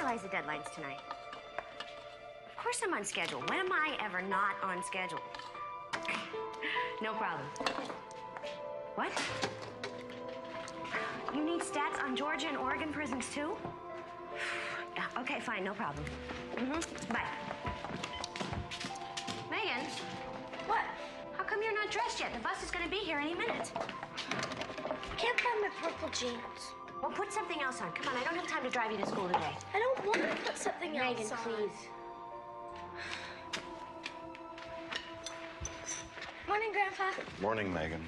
realize the deadline's tonight. Of course I'm on schedule. When am I ever not on schedule? No problem. What? You need stats on Georgia and Oregon prisons, too? Okay, fine, no problem. Bye. Megan? What? How come you're not dressed yet? The bus is gonna be here any minute. I can't find my purple jeans. Well, put something else on. Come on, I don't have time to drive you to school today. I don't want to put something else Megan, on. please. Morning, Grandpa. Morning, Megan.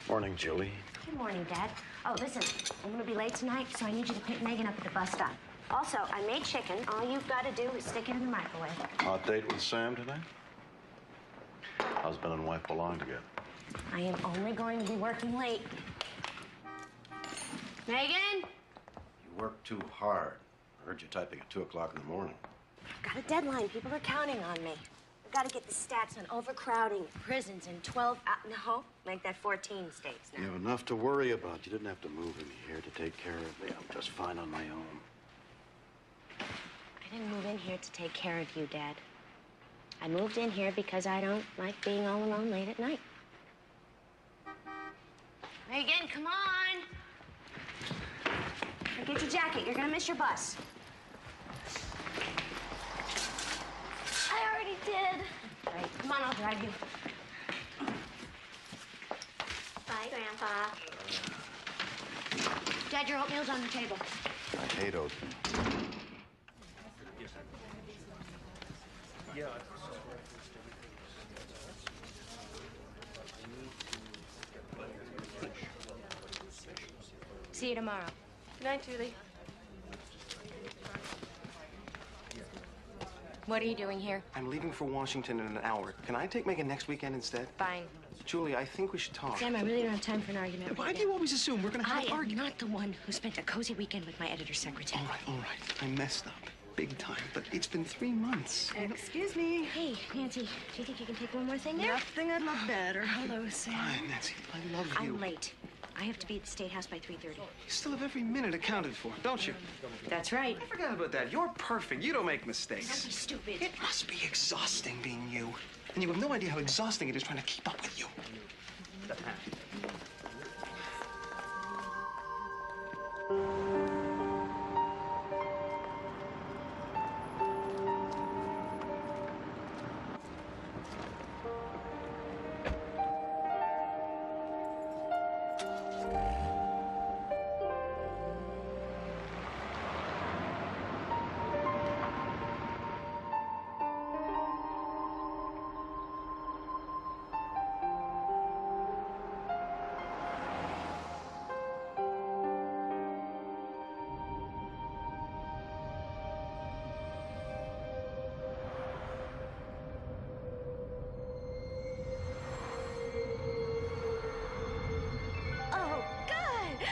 Morning, Julie. Good morning, Dad. Oh, listen, I'm gonna be late tonight, so I need you to pick Megan up at the bus stop. Also, I made chicken. All you've got to do is stick it in the microwave. Hot date with Sam today? Husband and wife belong together. I am only going to be working late. Megan? You work too hard. I heard you typing at 2 o'clock in the morning. I've got a deadline. People are counting on me. I've got to get the stats on overcrowding prisons in 12 no, make that 14 states now. You have enough to worry about. You didn't have to move in here to take care of me. I'm just fine on my own. I didn't move in here to take care of you, Dad. I moved in here because I don't like being all alone late at night. Megan, come on. Now get your jacket. You're gonna miss your bus. I already did. Right, come on, I'll drive you. Bye, Grandpa. Dad, your oatmeal's on the table. I hate oatmeal. See you tomorrow. Good night, Julie. What are you doing here? I'm leaving for Washington in an hour. Can I take Megan next weekend instead? Fine. Julie, I think we should talk. Sam, I really don't have time for an argument. Why do you always assume we're gonna have I an am argument? not the one who spent a cozy weekend with my editor's secretary. All right. I messed up. Big time. But it's been 3 months. Excuse me. Hey, Nancy, do you think you can take one more thing there? Nothing I'd love better. Hello, Sam. Fine, Nancy. I love you. I'm late. I have to be at the State House by 3:30. You still have every minute accounted for, don't you? That's right. I forgot about that. You're perfect. You don't make Don't mistakes. be stupid. It must be exhausting being you. And you have no idea how exhausting it is trying to keep up with you. Oh, God.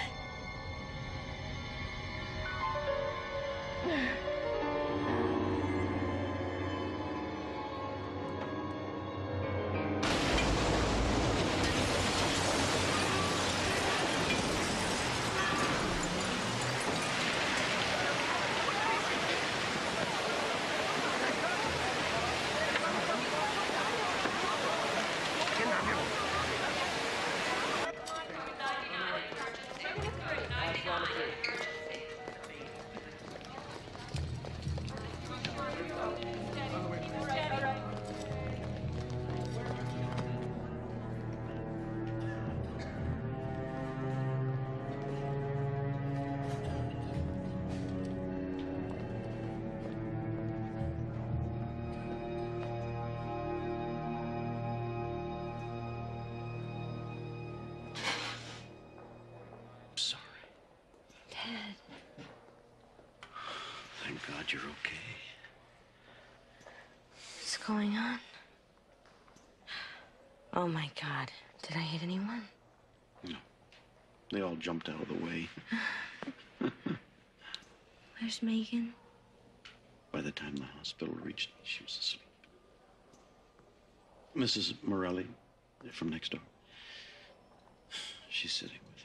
Sorry. Dad. Thank God you're okay. What's going on? Oh, my God. Did I hit anyone? No. They all jumped out of the way. Where's Megan? By the time the hospital reached me, she was asleep. Mrs. Morelli, from next door. She's sitting with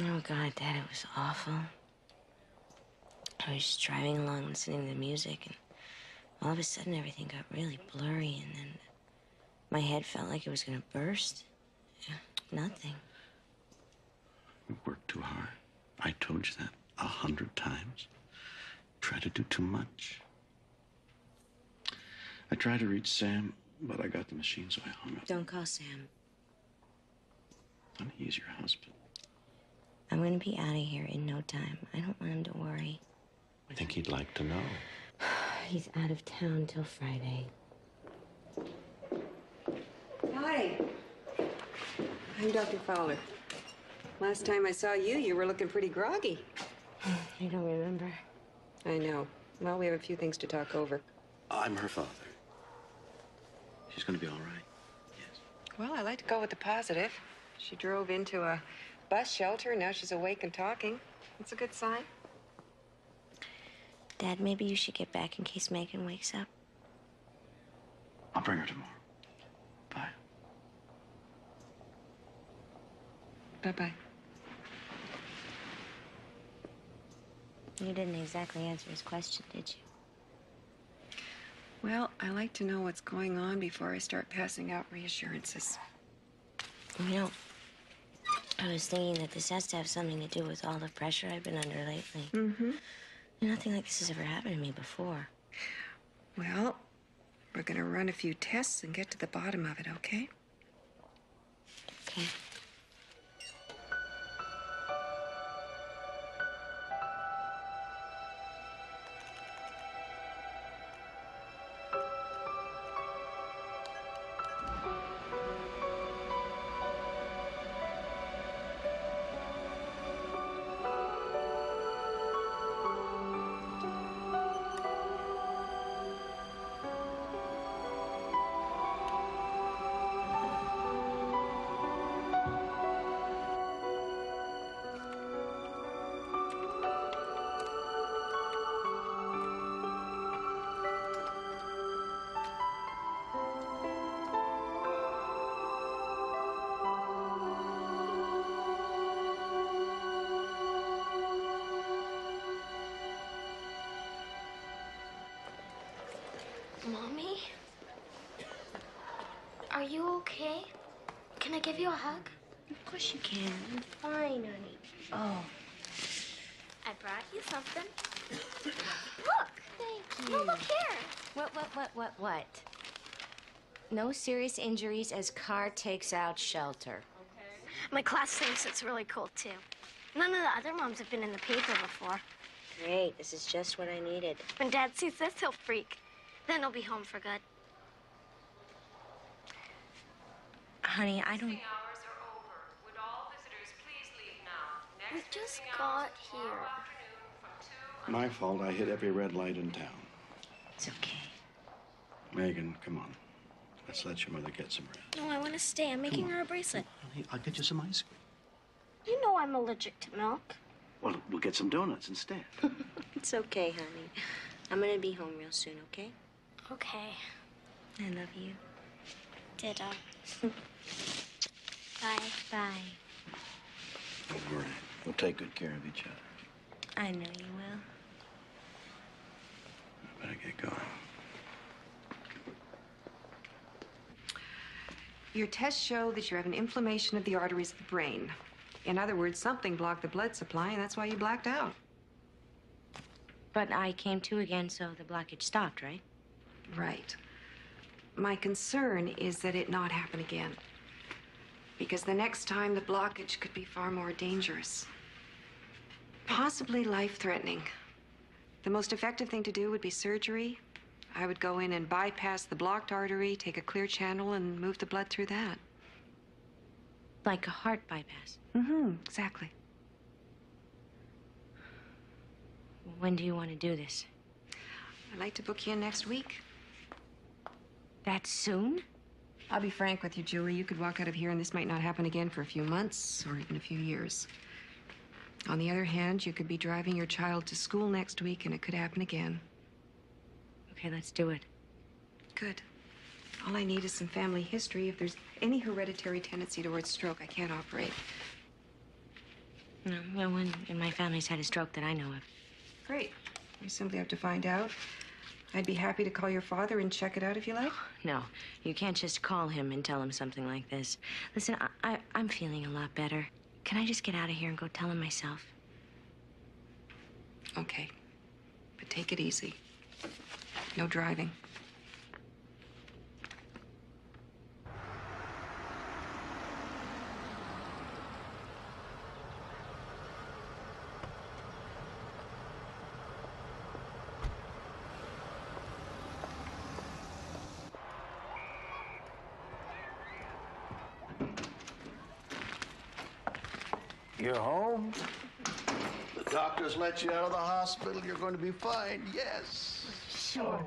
her. Oh, God, Dad, it was awful. I was just driving along listening to the music, and all of a sudden everything got really blurry, and then my head felt like it was gonna burst. Nothing. You worked too hard. I told you that 100 times. Try to do too much. I tried to reach Sam, but I got the machine, so I hung up. Don't call Sam. Honey, he's your husband. I'm gonna be out of here in no time. I don't want him to worry. I think he'd like to know. He's out of town till Friday. Hi. I'm Dr. Fowler. Last time I saw you, you were looking pretty groggy. I don't remember. I know. Well, we have a few things to talk over. I'm her father. She's gonna be all right. Yes. Well, I like to go with the positive. She drove into a bus shelter. Now she's awake and talking. It's a good sign. Dad, maybe you should get back in case Megan wakes up. I'll bring her tomorrow. Bye. Bye-bye. You didn't exactly answer his question, did you? Well, I like to know what's going on before I start passing out reassurances. You know, I was thinking that this has to have something to do with all the pressure I've been under lately. Mm-hmm. Nothing like this has ever happened to me before. Well, we're gonna run a few tests and get to the bottom of it, okay? Okay. Mommy? Are you okay? Can I give you a hug? Of course you can. I'm fine, honey. Oh. I brought you something. Look! Thank No, look here. What? No serious injuries as car takes out shelter. My class thinks it's really cool, too. None of the other moms have been in the paper before. Great. This is just what I needed. When Dad sees this, he'll freak. Then he'll be home for good. Honey, I don't... Hours are over. Would all visitors please leave now? We Next just visiting got hours here. tomorrow afternoon from 2 My fault. I hit every red light in town. It's okay. Megan, come on. Let's let your mother get some rest. No, I want to stay. I'm making her a bracelet. Honey, I'll get you some ice cream. You know I'm allergic to milk. Well, we'll get some donuts instead. It's okay, honey. I'm gonna be home real soon, okay? Okay. I love you. Ditto. Bye. Bye. Don't worry. We'll take good care of each other. I know you will. I better get going. Your tests show that you have an inflammation of the arteries of the brain. In other words, something blocked the blood supply, and that's why you blacked out. But I came to again, so the blockage stopped, right? Right. My concern is that it not happen again. Because the next time, the blockage could be far more dangerous. Possibly life-threatening. The most effective thing to do would be surgery. I would go in and bypass the blocked artery, take a clear channel, and move the blood through that. Like a heart bypass. Mm-hmm, exactly. When do you want to do this? I'd like to book you in next week. That soon? I'll be frank with you, Julie. You could walk out of here and this might not happen again for a few months or even a few years. On the other hand, you could be driving your child to school next week and it could happen again. Okay, let's do it. Good. All I need is some family history. If there's any hereditary tendency towards stroke, I can't operate. No one in my family's had a stroke that I know of. Great. We simply have to find out. I'd be happy to call your father and check it out if you like. No, you can't just call him and tell him something like this. Listen, I'm feeling a lot better. Can I just get out of here and go tell him myself? Okay. But take it easy. No driving. You're home? The doctors let you out of the hospital. You're going to be fine. Yes. Sure.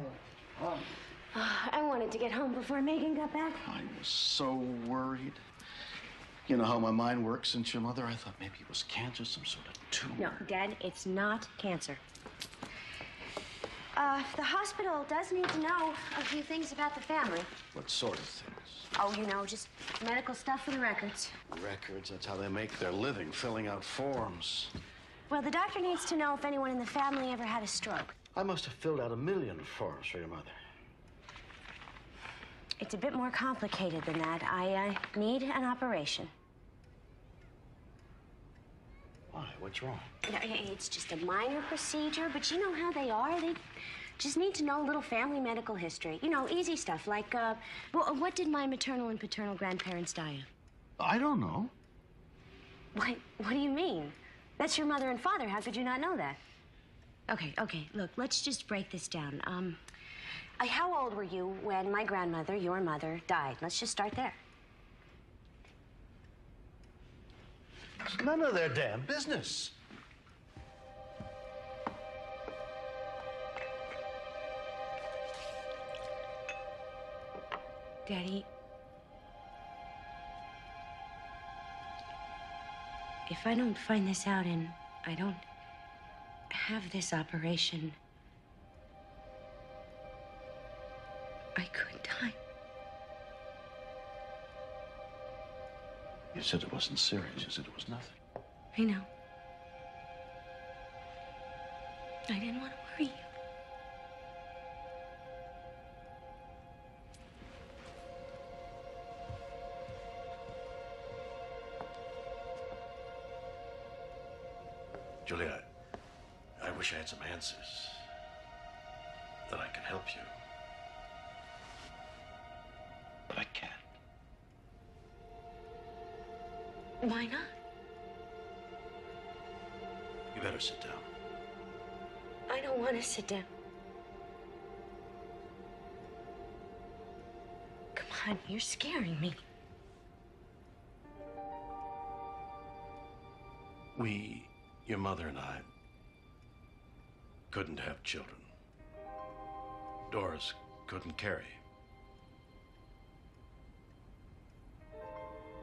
I wanted to get home before Megan got back. I was so worried. You know how my mind works since your mother? I thought maybe it was cancer, some sort of tumor. No, Dad, it's not cancer. The hospital does need to know a few things about the family. What sort of things? Oh, you know, just medical stuff for the records. Records, that's how they make their living, filling out forms. Well, the doctor needs to know if anyone in the family ever had a stroke. I must have filled out 1 million forms for your mother. It's a bit more complicated than that. I need an operation. Why? What's wrong? No, it's just a minor procedure, but you know how they are. They just need to know a little family medical history. You know, easy stuff like, well, what did my maternal and paternal grandparents die of? I don't know. What do you mean? That's your mother and father. How could you not know that? Okay, look, let's just break this down. How old were you when my grandmother, your mother, died? Let's just start there. It's none of their damn business. Daddy, if I don't find this out and I don't have this operation, I could die. You said it wasn't serious. You said it was nothing. I know. I didn't want to worry you. Julia, I wish I had some answers. That I could help you. But I can't. Why not? You better sit down. I don't want to sit down. Come on, you're scaring me. Your mother and I, couldn't have children. Doris couldn't carry.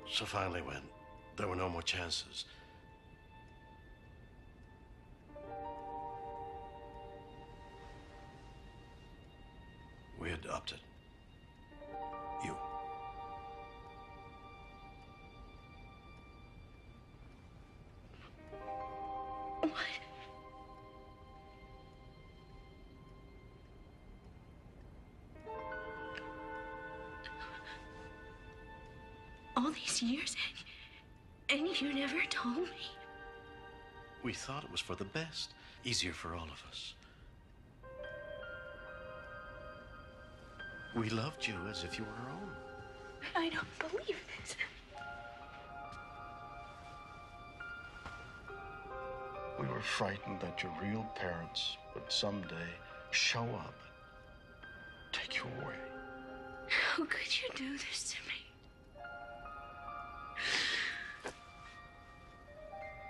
So finally, when there were no more chances, we adopted you. What? All these years, and you never told me? We thought it was for the best, easier for all of us. We loved you as if you were our own. I don't believe this. We were frightened that your real parents would someday show up and take you away. How could you do this to me?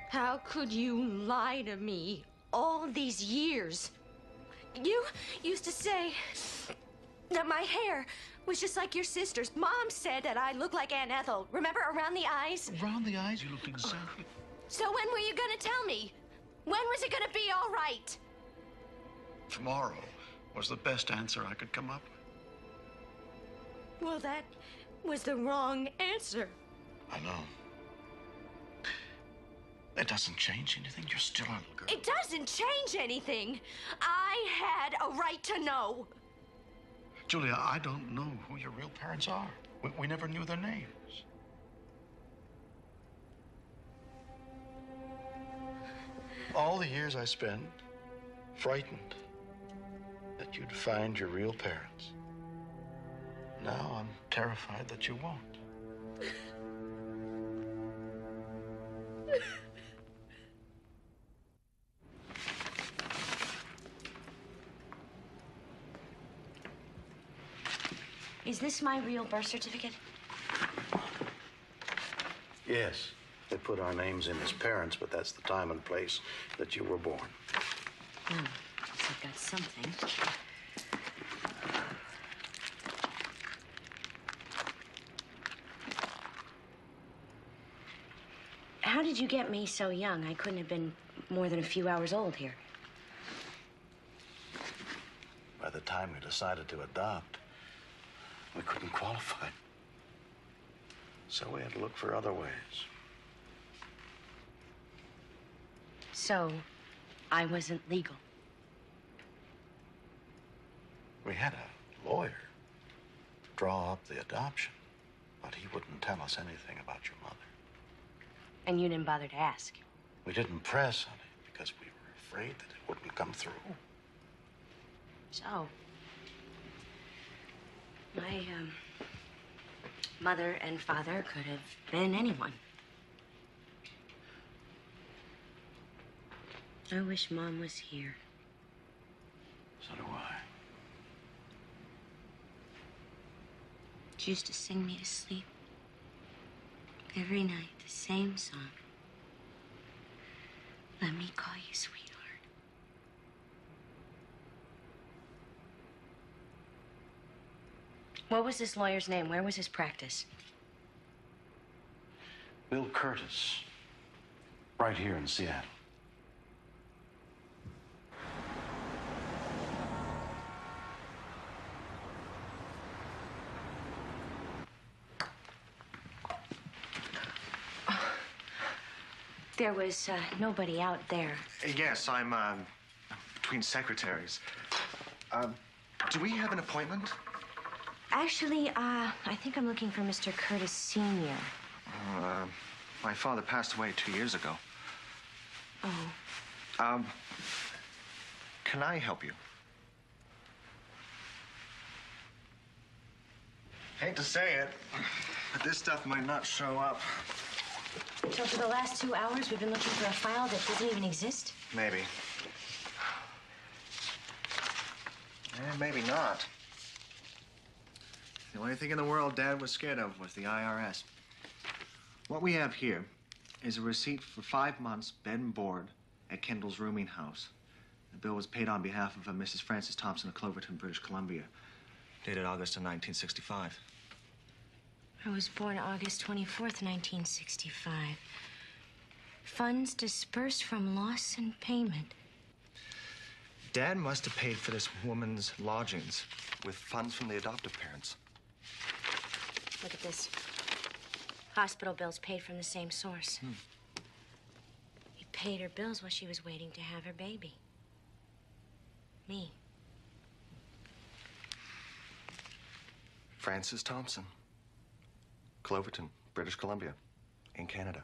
How could you lie to me all these years? You used to say that my hair was just like your sister's. Mom said that I look like Aunt Ethel. Remember, around the eyes? Around the eyes, you looked exactly. So when were you gonna tell me? When was it gonna be all right? Tomorrow was the best answer I could come up with. Well, that was the wrong answer. I know. It doesn't change anything. You're still a little girl. It doesn't change anything. I had a right to know. Julia, I don't know who your real parents are. We never knew their names. All the years I spent frightened that you'd find your real parents. Now I'm terrified that you won't. Is this my real birth certificate? Yes, they put our names in as parents, but that's the time and place that you were born. Oh, so I've got something. How did you get me so young? I couldn't have been more than a few hours old here. By the time we decided to adopt, we couldn't qualify. So we had to look for other ways. So, I wasn't legal. We had a lawyer draw up the adoption, but he wouldn't tell us anything about your mother. And you didn't bother to ask. We didn't press on it because we were afraid that it wouldn't come through. So, my mother and father could have been anyone. I wish Mom was here. So do I. She used to sing me to sleep. Every night, the same song. Let me call you sweetheart. What was this lawyer's name? Where was his practice? Bill Curtis, right here in Seattle. There was nobody out there. Yes, I'm between secretaries. Do we have an appointment? Actually, I think I'm looking for Mr. Curtis Sr. My father passed away 2 years ago. Oh. Can I help you? Hate to say it, but this stuff might not show up. So for the last 2 hours, we've been looking for a file that doesn't even exist? Maybe. Maybe not. The only thing in the world Dad was scared of was the IRS. What we have here is a receipt for 5 months bed and board at Kendall's rooming house. The bill was paid on behalf of a Mrs. Frances Thompson of Cloverton, British Columbia, dated August of 1965. I was born August 24th, 1965. Funds dispersed from loss and payment. Dad must have paid for this woman's lodgings with funds from the adoptive parents. Look at this. Hospital bills paid from the same source. He paid her bills while she was waiting to have her baby. Me. Frances Thompson, Cloverton, British Columbia, in Canada.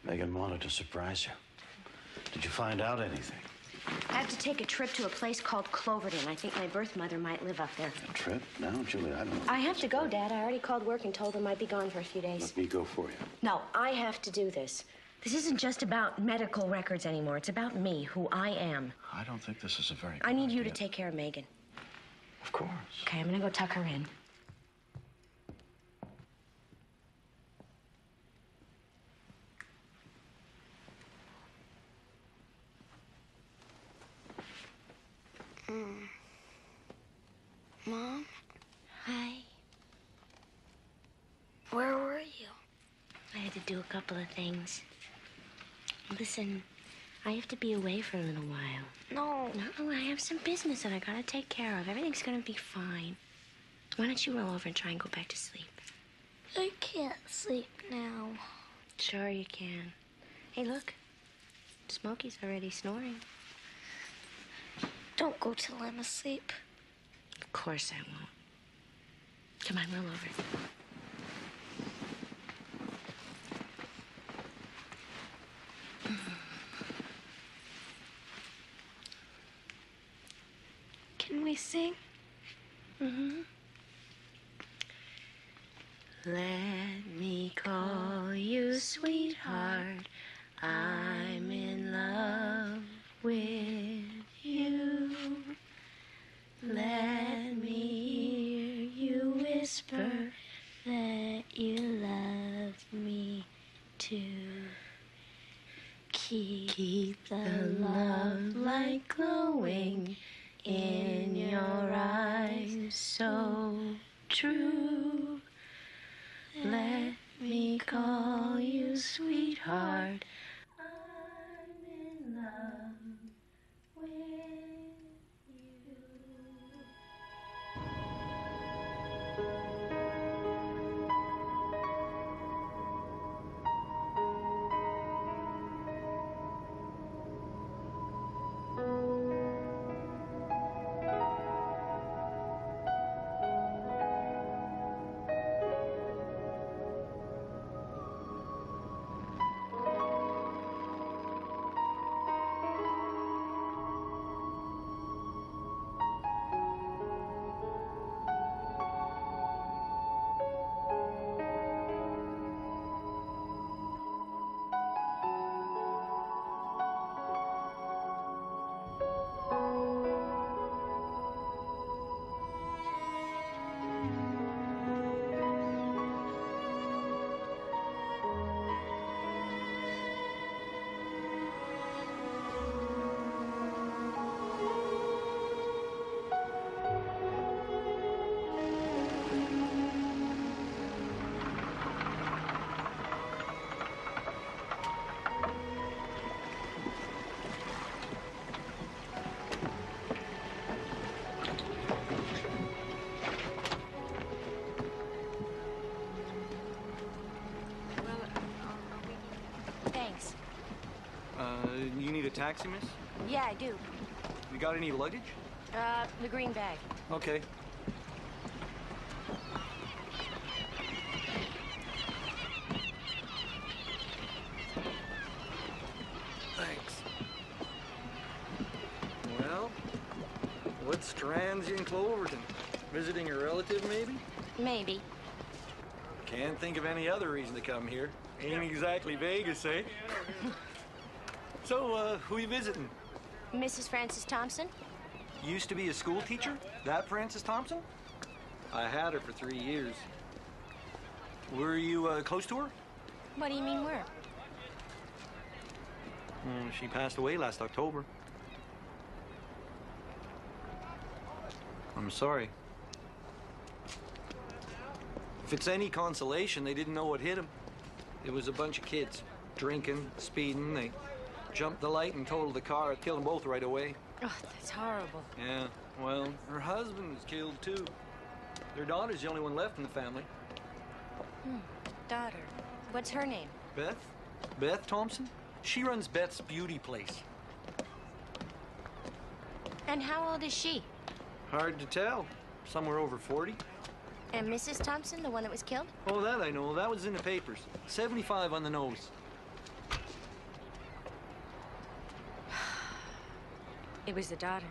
Megan wanted to surprise you. Did you find out anything? I have to take a trip to a place called Cloverton. I think my birth mother might live up there. A trip? No, Julia, I don't know. I have to go, Dad. I already called work and told them I'd be gone for a few days. Let me go for you. No, I have to do this. This isn't just about medical records anymore. It's about me, who I am. I don't think this is a very good I need you to idea. take care of Megan. Of course. Okay, I'm gonna go tuck her in. Mom, Hi. where were you? I had to do a couple of things. Listen, I have to be away for a little while. No. No, I have some business that I gotta take care of. Everything's gonna be fine. Why don't you roll over and try and go back to sleep? I can't sleep now. Sure you can. Hey, look. Smokey's already snoring. Don't go till I'm asleep. Of course I won't. Come on, roll over. Can we sing? Mm-hmm. Let me call you sweetheart. I'm in love with you. Let me hear you whisper That you love me too. keep the love light glowing in your eyes so true. Let me call you sweetheart. I'm in love with you. Thanks. You need a taxi, miss? Yeah, I do. You got any luggage? The green bag. Okay. Thanks. Well, what strands you in Cloverton? Visiting a relative, maybe? Maybe. Can't think of any other reason to come here. Ain't exactly Vegas, eh? So, who you visiting? Mrs. Frances Thompson? Used to be a school teacher? That Frances Thompson? I had her for 3 years. Were you close to her? What do you mean where? She passed away last October. I'm sorry. If it's any consolation, they didn't know what hit them. It was a bunch of kids, drinking, speeding. They jumped the light and totaled the car. It killed them both right away. Oh, that's horrible. Yeah, well, her husband was killed too. Their daughter's the only one left in the family. Daughter. What's her name? Beth? Beth Thompson? She runs Beth's beauty place. And how old is she? Hard to tell. Somewhere over 40. And Mrs. Thompson, the one that was killed? Oh, that I know. That was in the papers. 75 on the nose. It was the daughter.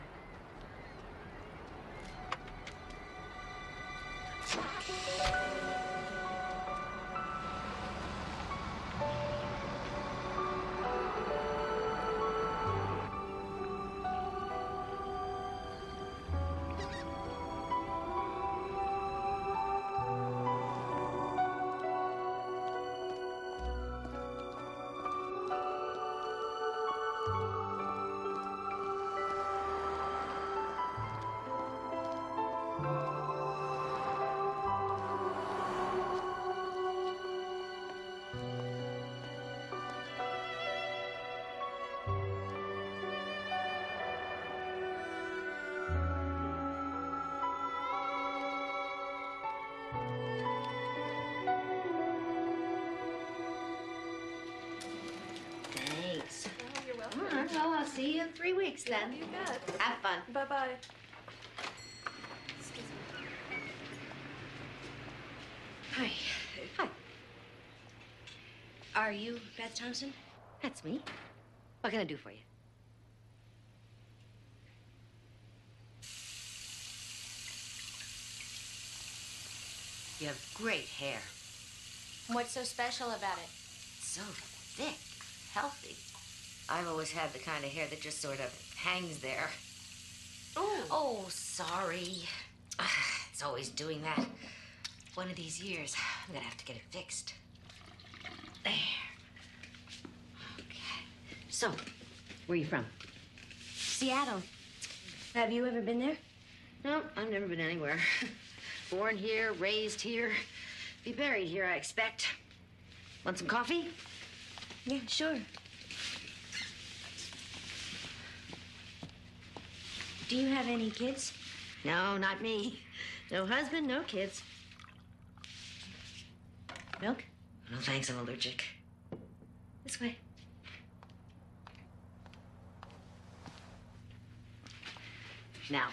I'll see you in 3 weeks then. You bet. Have fun. Bye-bye. Hi. Hi. Are you Beth Thompson? That's me. What can I do for you? You have great hair. What's so special about it? So thick, healthy. I've always had the kind of hair that just sort of hangs there. Oh, sorry. It's always doing that. One of these years, I'm gonna have to get it fixed. There. Okay. So, where are you from? Seattle. Have you ever been there? No, I've never been anywhere. Born here, raised here, be buried here, I expect. Want some coffee? Yeah, sure. Do you have any kids? No, not me. No husband, no kids. Milk? No, thanks, I'm allergic. This way. Now,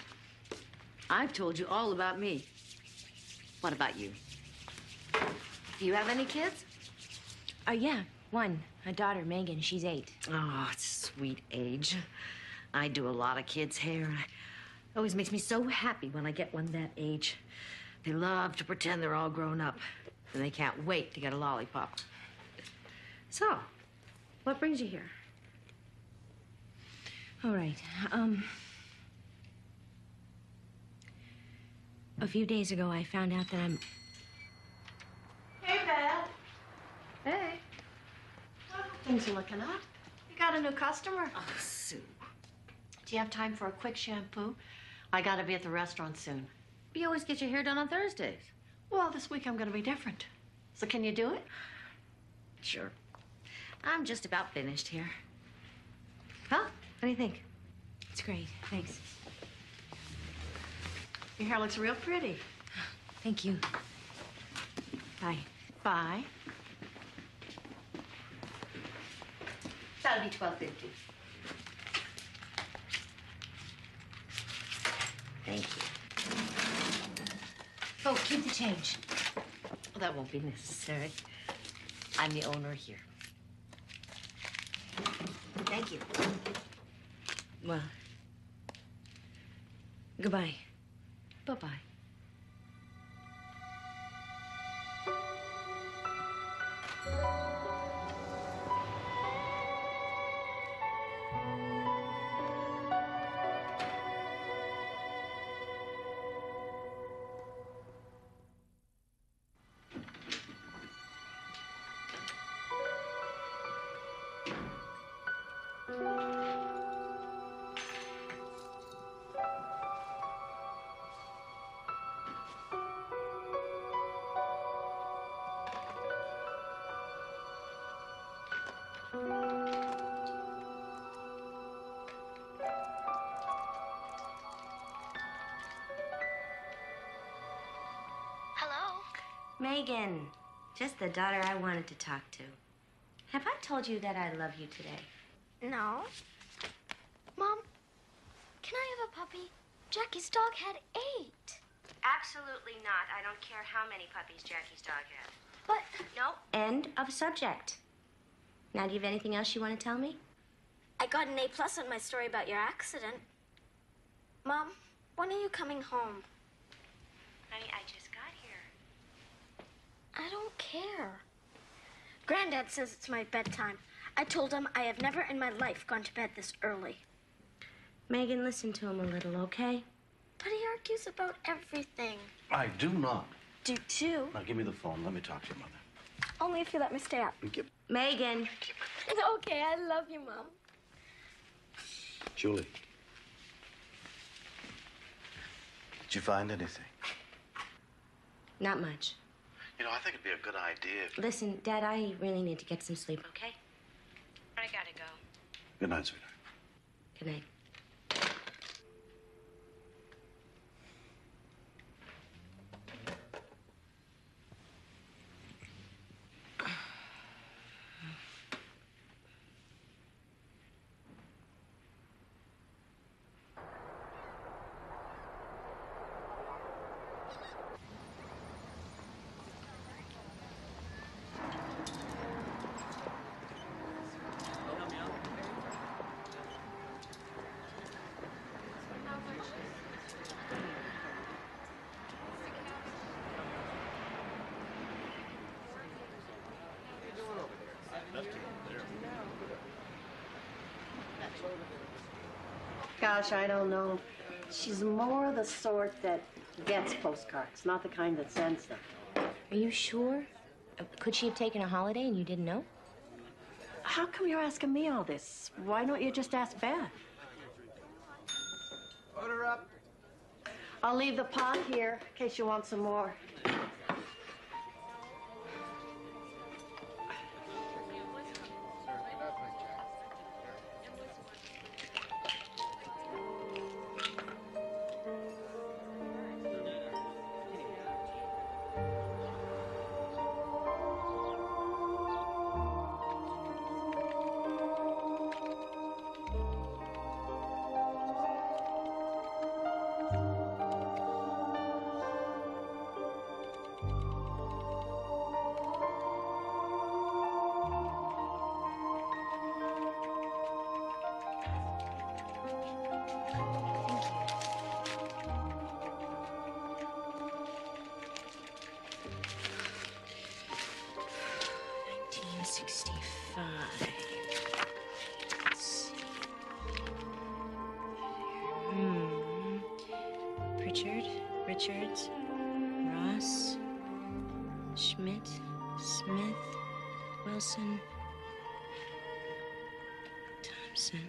I've told you all about me. What about you? Do you have any kids? Yeah, one. A daughter, Megan. She's 8. Oh, it's a sweet age. I do a lot of kids' hair. It always makes me so happy when I get one that age. They love to pretend they're all grown up, and they can't wait to get a lollipop. So, what brings you here? All right. A few days ago, I found out that I'm... Hey, Beth. Hey. Well, things are looking up. You got a new customer. Oh, Sue. Do you have time for a quick shampoo? I gotta be at the restaurant soon. You always get your hair done on Thursdays. Well, this week I'm gonna be different. So can you do it? Sure. I'm just about finished here. Huh? What do you think? It's great. Thanks. Your hair looks real pretty. Thank you. Bye. Bye. That'll be $12.50. Thank you. Oh, keep the change. Well, that won't be necessary. I'm the owner here. Thank you. Well, goodbye. Bye-bye. Hello? Megan, just the daughter I wanted to talk to. Have I told you that I love you today? No. Mom, can I have a puppy? Jackie's dog had 8. Absolutely not. I don't care how many puppies Jackie's dog had. But No, end of subject. Now, do you have anything else you want to tell me? I got an A+ on my story about your accident. Mom, when are you coming home? Honey, I just got here. I don't care. Granddad says it's my bedtime. I told him I have never in my life gone to bed this early. Megan, listen to him a little, okay? But he argues about everything. I do not. Do too. Now, give me the phone. Let me talk to your mother. Only if you let me stay up. Megan. Okay, I love you, Mom. Julie. Did you find anything? Not much. You know, I think it'd be a good idea if... Listen, Dad, I really need to get some sleep, okay? I gotta go. Good night, sweetheart. Good night. Gosh, I don't know. She's more the sort that gets postcards, not the kind that sends them. Are you sure? Could she have taken a holiday and you didn't know? How come you're asking me all this? Why don't you just ask Beth? Order up. I'll leave the pot here in case you want some more. Richards, Ross, Schmidt, Smith, Wilson, Thompson.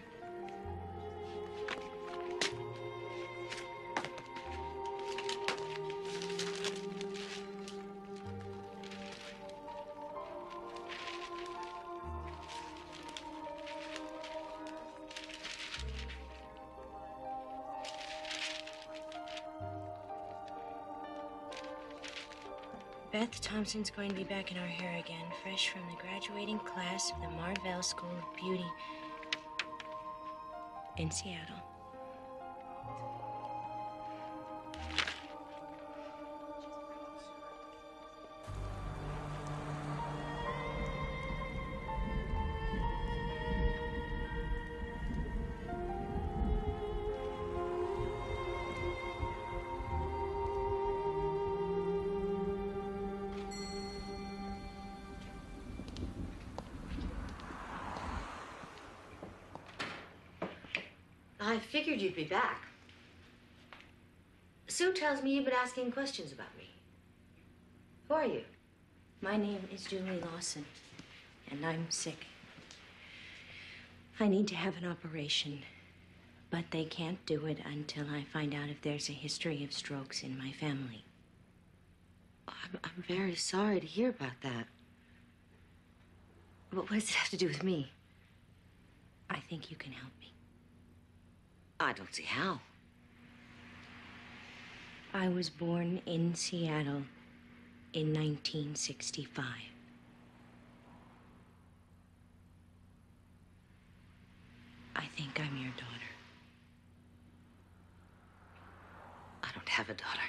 Beth Thompson's going to be back in our hair again, fresh from the graduating class of the Marvell School of Beauty in Seattle. I figured you'd be back. Sue tells me you've been asking questions about me. Who are you? My name is Julie Lawson, and I'm sick. I need to have an operation, but they can't do it until I find out if there's a history of strokes in my family. I'm very sorry to hear about that. But what does it have to do with me? I think you can help me. I don't see how. I was born in Seattle in 1965. I think I'm your daughter. I don't have a daughter.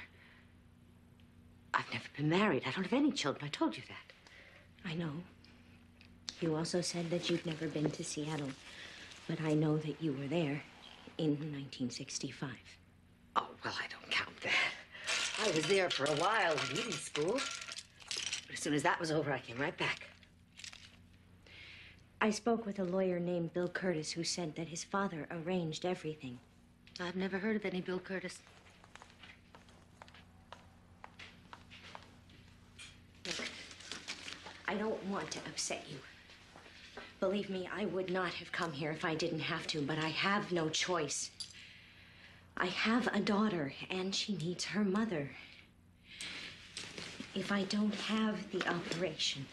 I've never been married. I don't have any children. I told you that. I know. You also said that you'd never been to Seattle, but I know that you were there in 1965. Oh, well, I don't count that. I was there for a while in evening school. But as soon as that was over, I came right back. I spoke with a lawyer named Bill Curtis who said that his father arranged everything. I've never heard of any Bill Curtis. Look, I don't want to upset you. Believe me, I would not have come here if I didn't have to, but I have no choice. I have a daughter, and she needs her mother. If I don't have the operation,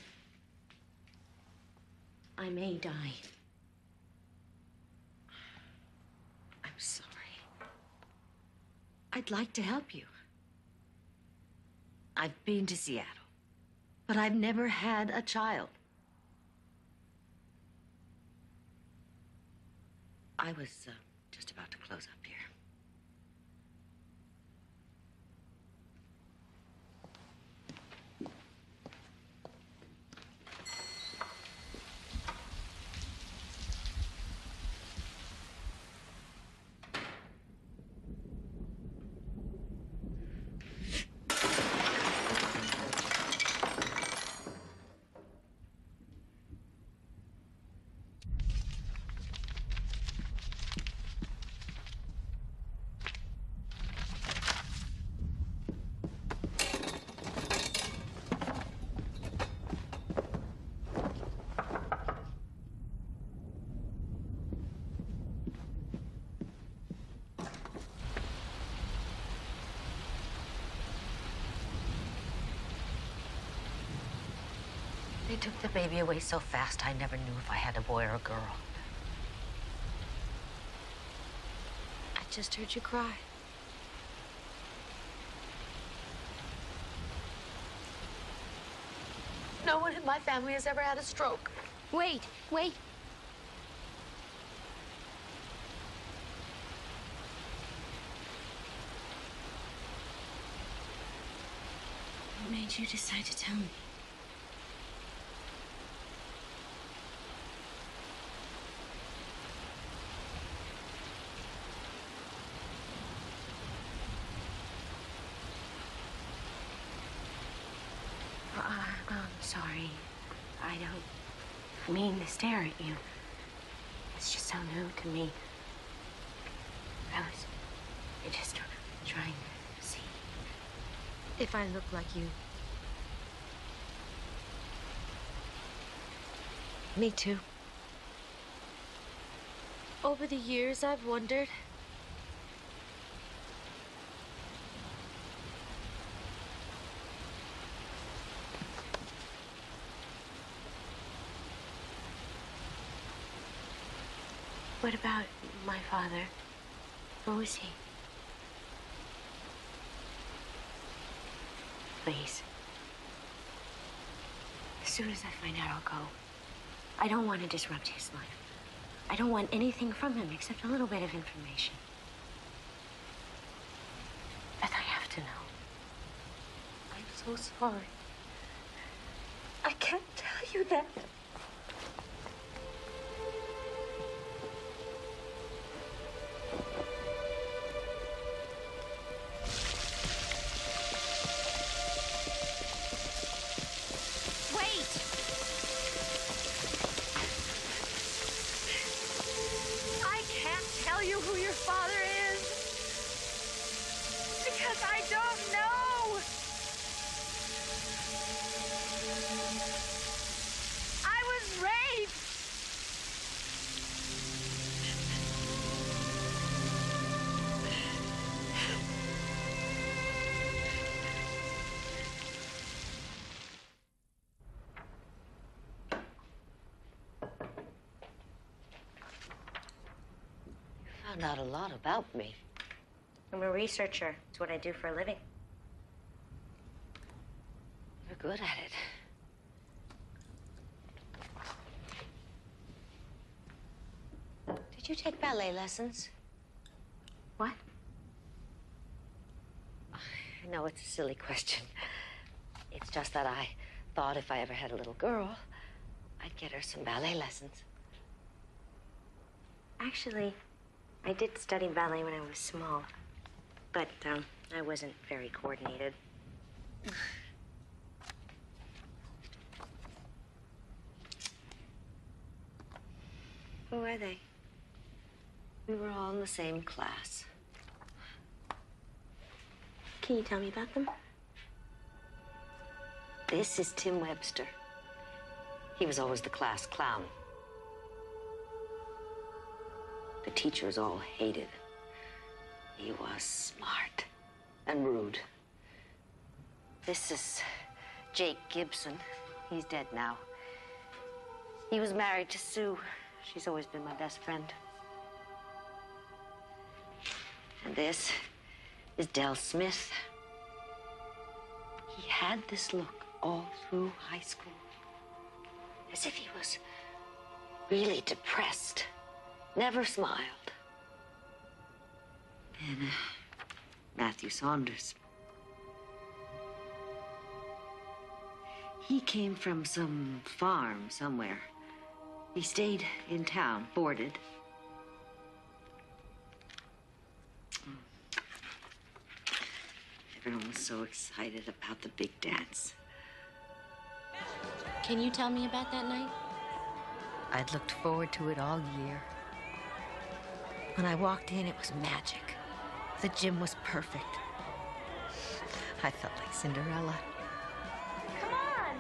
I may die. I'm sorry. I'd like to help you. I've been to Seattle, but I've never had a child. I was just about to close up here. took the baby away so fast, I never knew if I had a boy or a girl. I just heard you cry. No one in my family has ever had a stroke. Wait. What made you decide to tell me? I'm sorry. I don't mean to stare at you. It's just so new to me. I was just trying to see. If I look like you. Me too. Over the years, I've wondered. What about my father? Who is he? Please. As soon as I find out, I'll go. I don't want to disrupt his life. I don't want anything from him except a little bit of information. But I have to know. I'm so sorry. I can't tell you that. Found out a lot about me. I'm a researcher. It's what I do for a living. You're good at it. Did you take ballet lessons? What? I know it's a silly question. It's just that I thought if I ever had a little girl, I'd get her some ballet lessons. Actually, I did study ballet when I was small, but I wasn't very coordinated. Who are they? We were all in the same class. Can you tell me about them? This is Tim Webster. He was always the class clown. The teachers all hated him. He was smart and rude. This is Jake Gibson. He's dead now. He was married to Sue. She's always been my best friend. And this is Del Smith. He had this look all through high school, as if he was really depressed, never smiled. And Matthew Saunders. He came from some farm somewhere. He stayed in town, boarded. Everyone was so excited about the big dance. Can you tell me about that night? I'd looked forward to it all year. When I walked in, it was magic. The gym was perfect. I felt like Cinderella. Come on!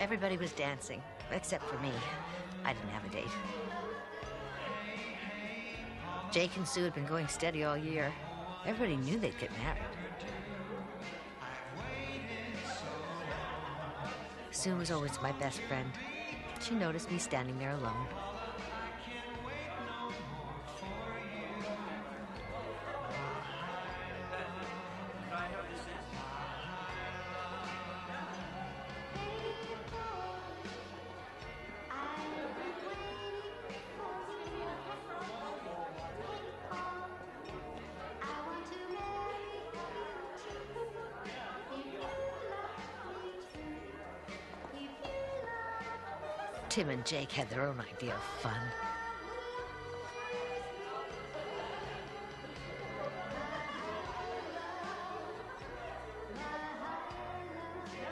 Everybody was dancing, except for me. I didn't have a date. Jake and Sue had been going steady all year. Everybody knew they'd get married. Sue was always my best friend. She noticed me standing there alone. Tim and Jake had their own idea of fun.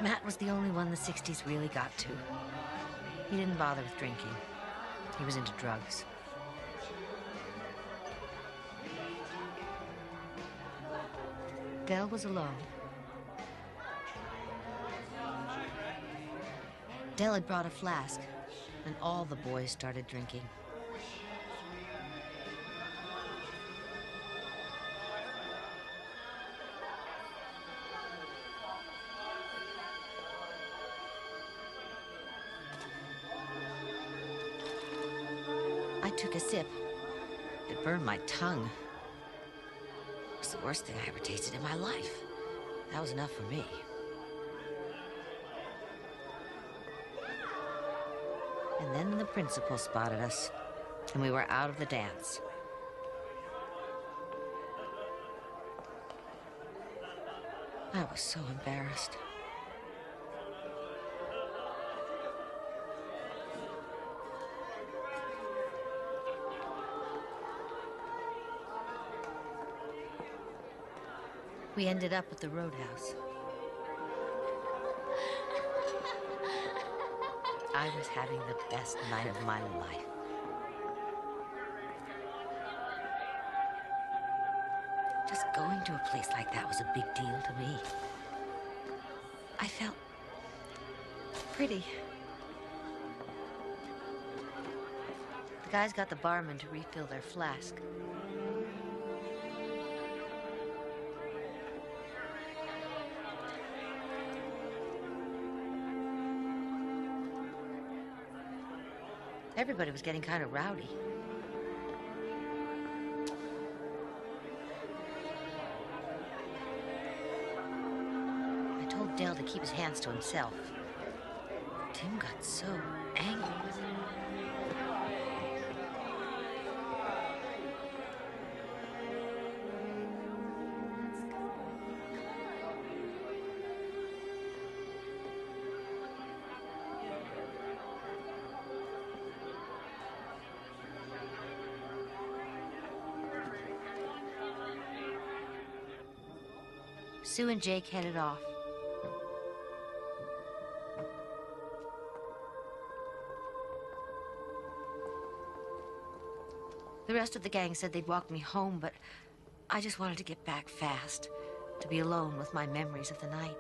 Matt was the only one the 60s really got to. He didn't bother with drinking. He was into drugs. Del was alone. Del had brought a flask, and all the boys started drinking. I took a sip. It burned my tongue. It was the worst thing I ever tasted in my life. That was enough for me. And then the principal spotted us, and we were out of the dance. I was so embarrassed. We ended up at the Roadhouse. I was having the best night of my life. Just going to a place like that was a big deal to me. I felt pretty. The guys got the barman to refill their flask. Everybody was getting kind of rowdy. I told Del to keep his hands to himself. Tim got so angry with him. Sue and Jake headed off. The rest of the gang said they'd walk me home, but I just wanted to get back fast, to be alone with my memories of the night.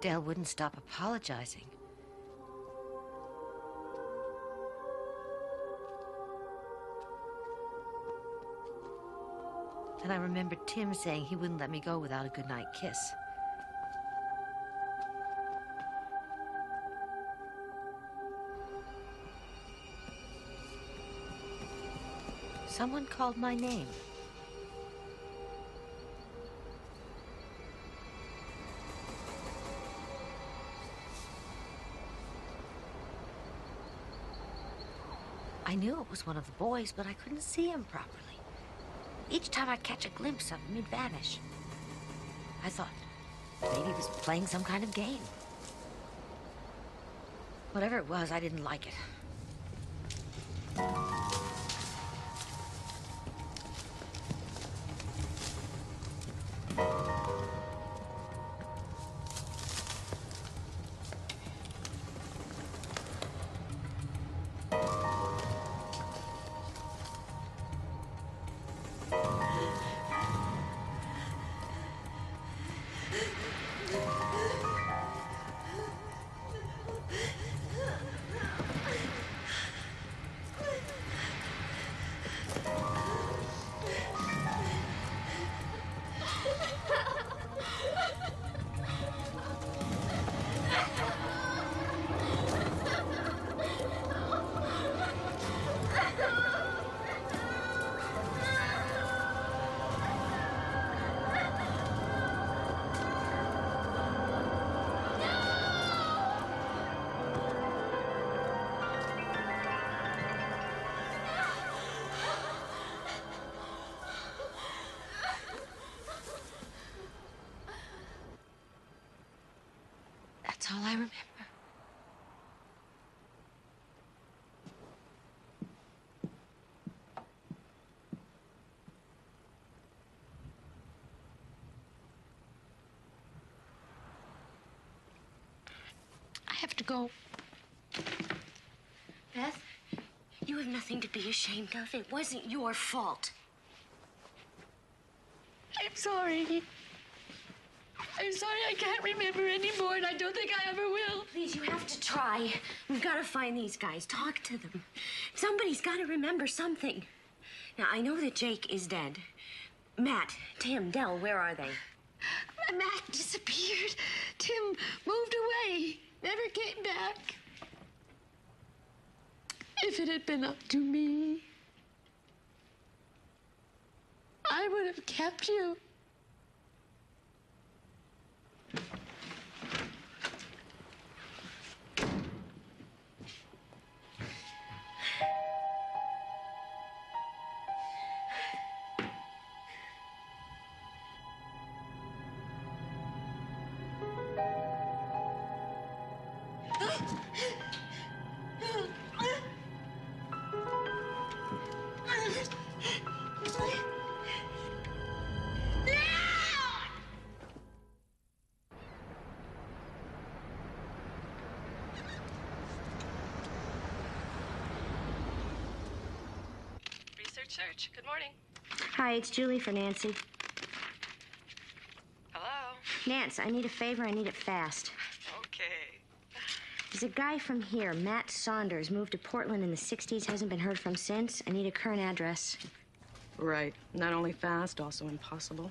Del wouldn't stop apologizing. And I remembered Tim saying he wouldn't let me go without a goodnight kiss. Someone called my name. I knew it was one of the boys, but I couldn't see him properly. Each time I'd catch a glimpse of him, he'd vanish. I thought maybe he was playing some kind of game. Whatever it was, I didn't like it. to go. Beth, you have nothing to be ashamed of. It wasn't your fault. I'm sorry. I'm sorry I can't remember anymore, and I don't think I ever will. Please, you have to try. We've got to find these guys. Talk to them. Somebody's got to remember something. Now, I know that Jake is dead. Matt, Tim, Dell, where are they? Matt disappeared. Tim moved away. Never came back. If it had been up to me, I would have kept you. Search. Good morning. Hi, it's Julie for Nancy. Hello. Nance, I need a favor. I need it fast. Okay. There's a guy from here, Matt Saunders, moved to Portland in the 60s, hasn't been heard from since. I need a current address. Right. Not only fast, also impossible.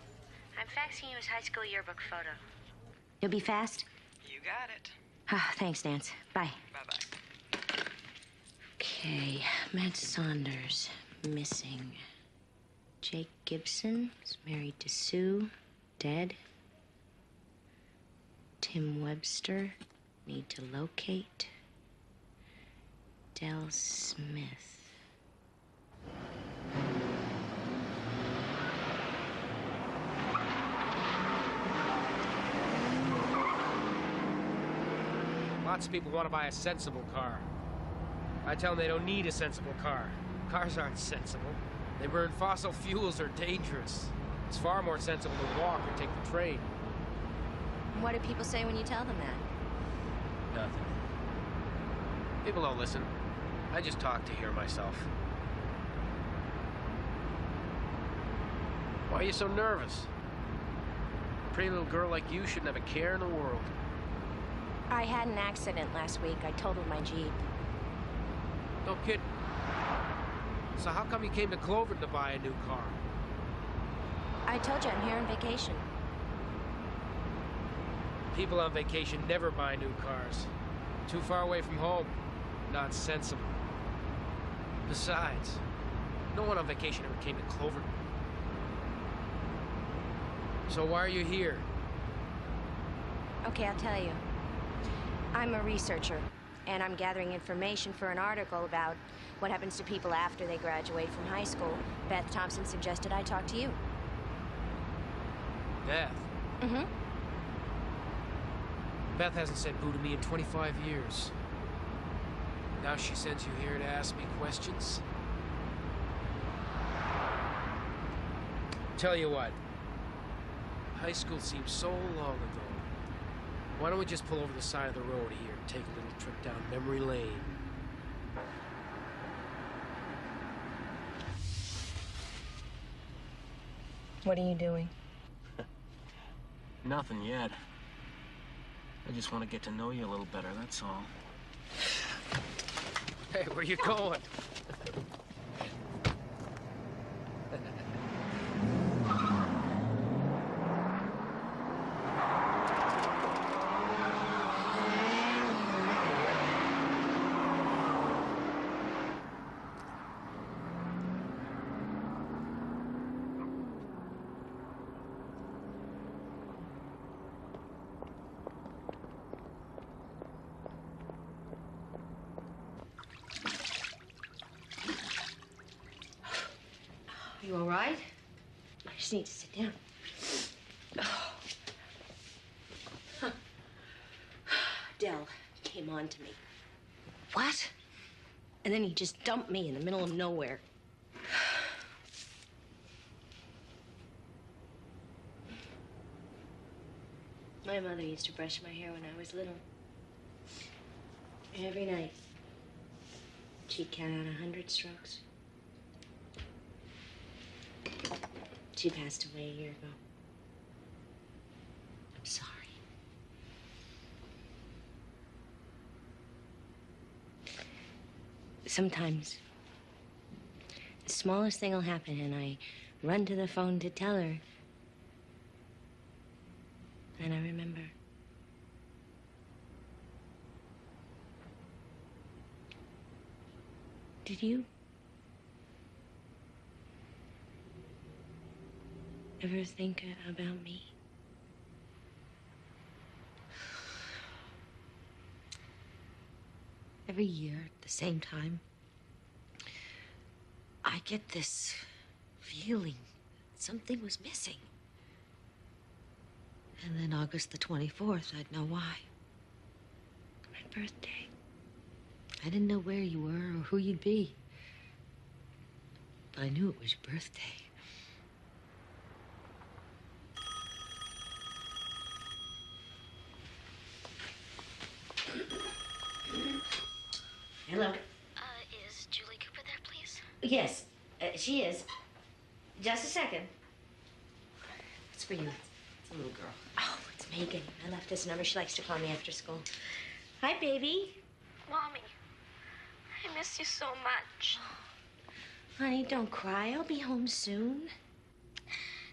I'm faxing you his high school yearbook photo. You'll be fast? You got it. Ah, thanks, Nance. Bye. Bye-bye. Okay, Matt Saunders, missing. Jake Gibson is married to Sue, dead. Tim Webster, need to locate. Dell Smith. Lots of people want to buy a sensible car. I tell them they don't need a sensible car. Cars aren't sensible. They burn fossil fuels, are dangerous. It's far more sensible to walk or take the train. What do people say when you tell them that? Nothing. People don't listen. I just talk to hear myself. Why are you so nervous? A pretty little girl like you shouldn't have a care in the world. I had an accident last week. I totaled my Jeep. No kidding. So how come you came to Cloverton to buy a new car? I told you I'm here on vacation. People on vacation never buy new cars. Too far away from home. Not sensible. Besides, no one on vacation ever came to Cloverton. So why are you here? Okay, I'll tell you. I'm a researcher, and I'm gathering information for an article about what happens to people after they graduate from high school. Beth Thompson suggested I talk to you. Beth? Mm-hmm. Beth hasn't said boo to me in 25 years. Now she sends you here to ask me questions? Tell you what. High school seems so long ago. Why don't we just pull over the side of the road here and take a little trip down memory lane? What are you doing? Nothing yet. I just want to get to know you a little better, that's all. Hey, where you going? You all right? I just need to sit down. Oh. Huh. Dell came on to me. What? And then he just dumped me in the middle of nowhere. My mother used to brush my hair when I was little. Every night. She'd count out 100 strokes. She passed away a year ago. I'm sorry. Sometimes, the smallest thing will happen and I run to the phone to tell her. And I remember. Did you ever think about me? Every year at the same time, I get this feeling that something was missing. And then August the 24th, I'd know why. My birthday. I didn't know where you were or who you'd be. But I knew it was your birthday. Hello. Is Julie Cooper there, please? Yes, she is. Just a second. It's for you. It's a little girl. Oh, it's Megan. I left this number. She likes to call me after school. Hi, baby. Mommy, I miss you so much. Honey, don't cry. I'll be home soon.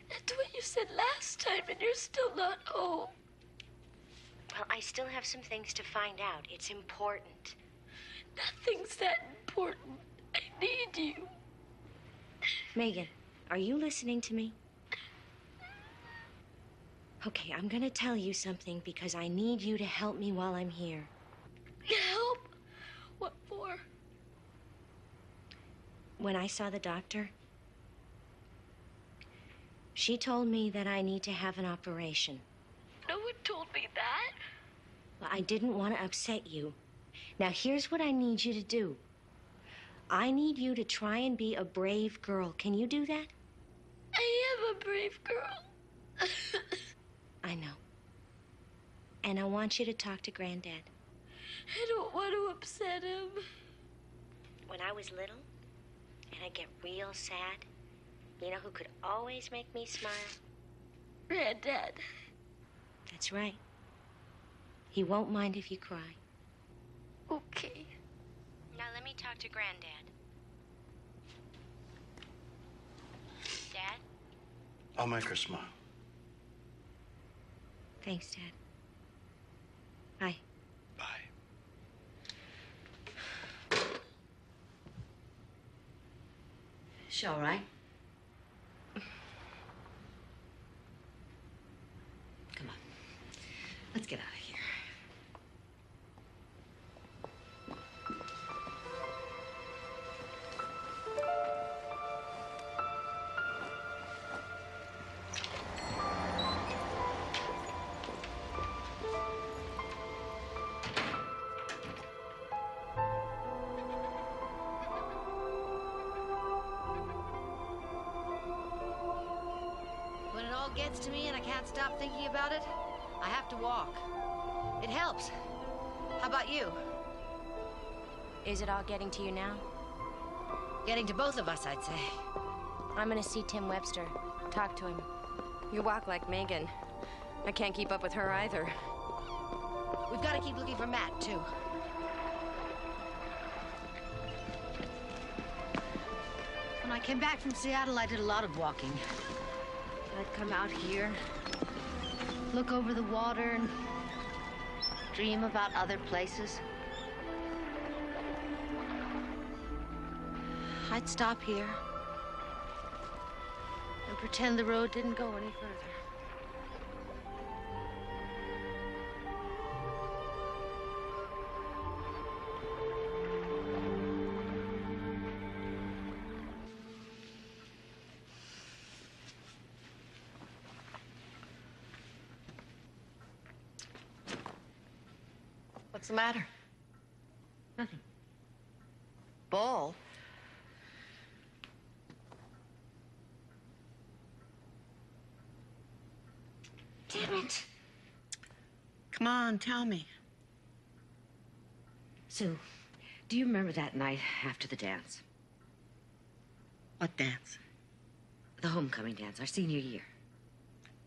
That's what you said last time, and you're still not home. Well, I still have some things to find out. It's important. Nothing's that important. I need you. Megan, are you listening to me? Okay, I'm gonna tell you something because I need you to help me while I'm here. Help? What for? When I saw the doctor, she told me that I need to have an operation. No one told me that. Well, I didn't want to upset you. Now, here's what I need you to do. I need you to try and be a brave girl. Can you do that? I am a brave girl. I know. And I want you to talk to Granddad. I don't want to upset him. When I was little, and I get real sad, you know who could always make me smile? Granddad. That's right. He won't mind if you cry. Okay. Now let me talk to Granddad. Dad? I'll make her smile. Thanks, Dad. Bye. Bye. She all right? Come on. Let's get out of here. When it all gets to me and I can't stop thinking about it, I have to walk. It helps. How about you? Is it all getting to you now? Getting to both of us, I'd say. I'm gonna see Tim Webster. Talk to him. You walk like Megan. I can't keep up with her either. We've got to keep looking for Matt, too. When I came back from Seattle, I did a lot of walking. I'd come out here, look over the water, and dream about other places. I'd stop here and pretend the road didn't go any further. What's the matter? Nothing. Ball? Damn it. Come on, tell me. Sue, do you remember that night after the dance? What dance? The homecoming dance, our senior year.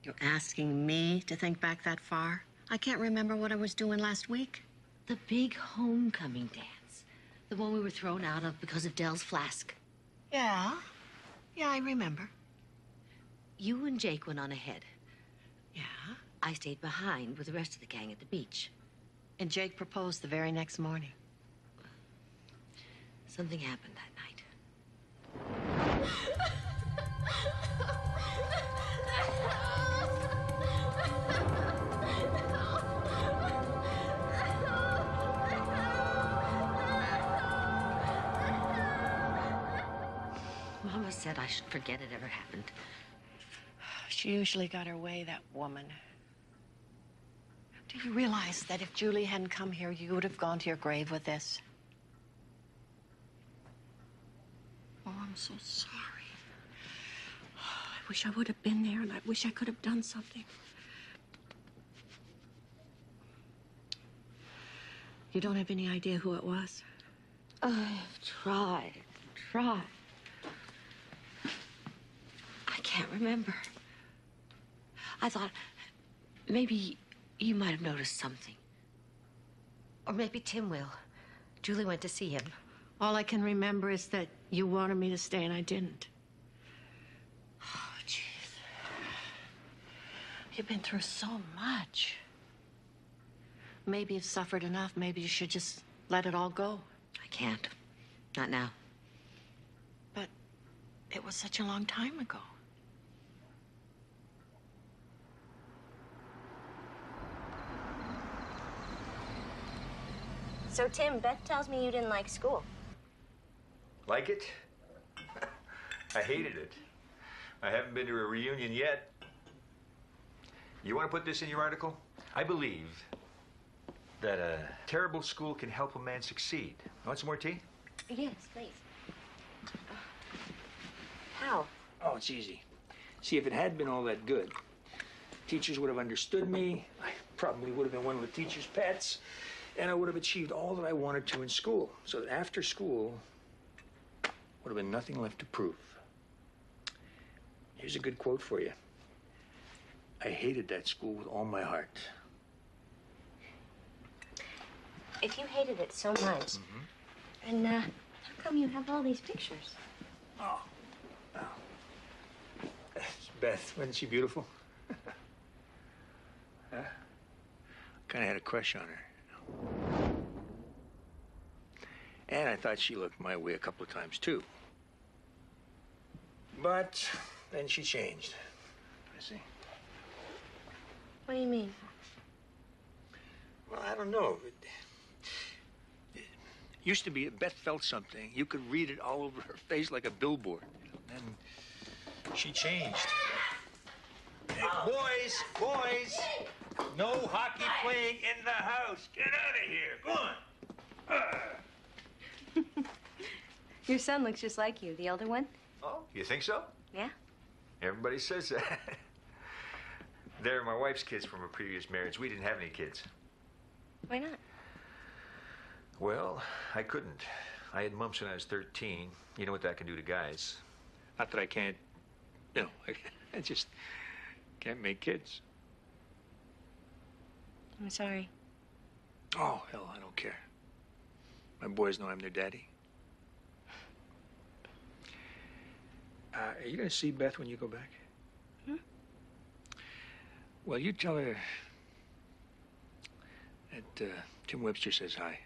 You're asking me to think back that far? I can't remember what I was doing last week. The big homecoming dance. The one we were thrown out of because of Dell's flask. Yeah. Yeah, I remember. You and Jake went on ahead. Yeah? I stayed behind with the rest of the gang at the beach. And Jake proposed the very next morning. Something happened that night. Mama said I should forget it ever happened. She usually got her way, that woman. Do you realize that if Julie hadn't come here, you would have gone to your grave with this? Oh, I'm so sorry. I wish I would have been there, and I wish I could have done something. You don't have any idea who it was? I've tried. I can't remember. I thought maybe you might have noticed something. Or maybe Tim will. Julie went to see him. All I can remember is that you wanted me to stay and I didn't. Oh, jeez. You've been through so much. Maybe you've suffered enough. Maybe you should just let it all go. I can't. Not now. But it was such a long time ago. So, Tim, Beth tells me you didn't like school. Like it? I hated it. I haven't been to a reunion yet. You want to put this in your article? I believe that a terrible school can help a man succeed. Want some more tea? Yes, please. How? Oh, it's easy. See, if it had been all that good, teachers would have understood me. I probably would have been one of the teachers' pets. And I would have achieved all that I wanted to in school. So that after school, would have been nothing left to prove. Here's a good quote for you. I hated that school with all my heart. If you hated it so much, and how come you have all these pictures? Oh, well. Beth, wasn't she beautiful? Huh? Kind of had a crush on her. And I thought she looked my way a couple of times, too. But then she changed. I see. What do you mean? Well, I don't know. It used to be that Beth felt something. You could read it all over her face like a billboard. Then she changed. Hey, boys! No hockey playing in the house. Get out of here. Go on. Your son looks just like you, the elder one. Oh, you think so? Yeah. Everybody says that. They're my wife's kids from a previous marriage. We didn't have any kids. Why not? Well, I couldn't. I had mumps when I was 13. You know what that can do to guys. Not that I can't, you know, I just can't make kids. I'm sorry. Oh, hell, I don't care. My boys know I'm their daddy. Are you going to see Beth when you go back? Well, you tell her that Tim Webster says hi.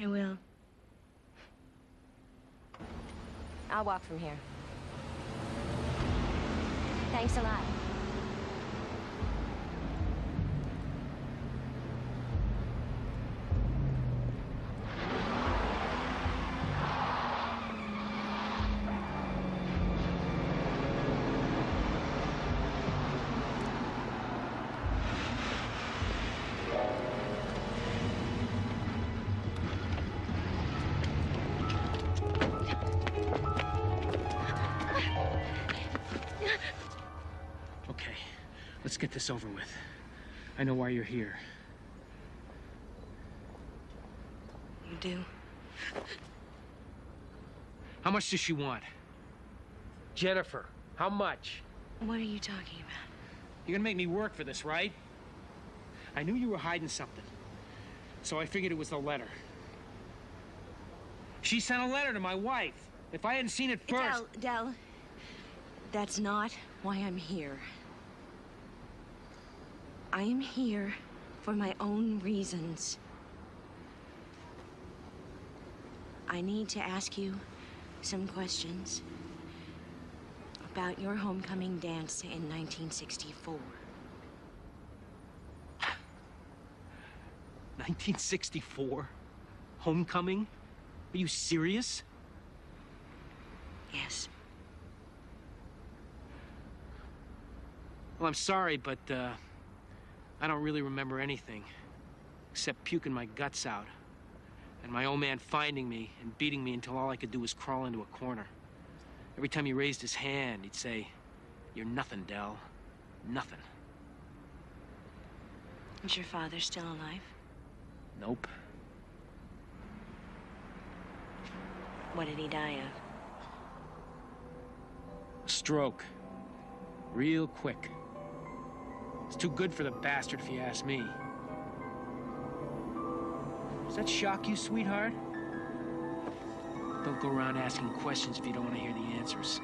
I will. I'll walk from here. Thanks a lot. Let's get this over with. I know why you're here. do. How much does she want? Jennifer, how much? What are you talking about? You're gonna make me work for this, right? I knew you were hiding something, so I figured it was the letter. She sent a letter to my wife. If I hadn't seen it first... Del, that's not why I'm here. I am here for my own reasons. I need to ask you some questions about your homecoming dance in 1964. 1964? Homecoming? Are you serious? Yes. Well, I'm sorry, but I don't really remember anything except puking my guts out and my old man finding me and beating me until all I could do was crawl into a corner. Every time he raised his hand, he'd say, "You're nothing, Del. Nothing." Is your father still alive? Nope. What did he die of? Stroke. Real quick. It's too good for the bastard, if you ask me. Does that shock you, sweetheart? Don't go around asking questions if you don't want to hear the answers.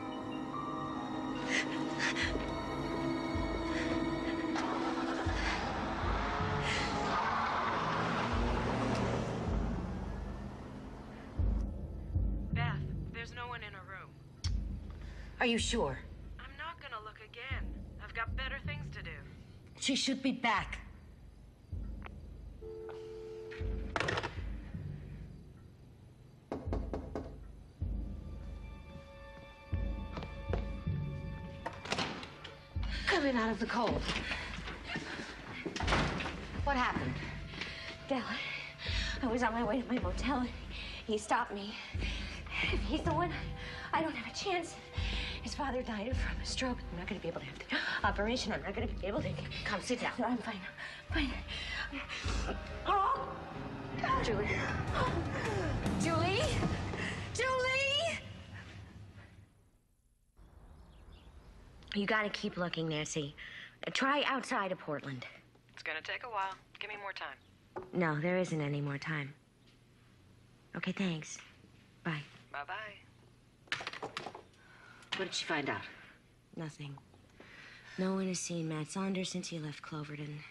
Beth, there's no one in her room. Are you sure? I'm not gonna look again. I've got better things to do. She should be back. Coming out of the cold. What happened? Del, I was on my way to my motel and he stopped me. If he's the one, I don't have a chance. His father died from a stroke. I'm not going to be able to have the operation. I'm not going to be able to... Come, sit down. No, I'm fine. Fine. Oh! Julie. Julie? Julie! You got to keep looking, Nancy. Try outside of Portland. It's gonna take a while. Give me more time. No, there isn't any more time. Okay, thanks. Bye. Bye-bye. What did she find out? Nothing. No one has seen Matt Saunders since he left Cloverton.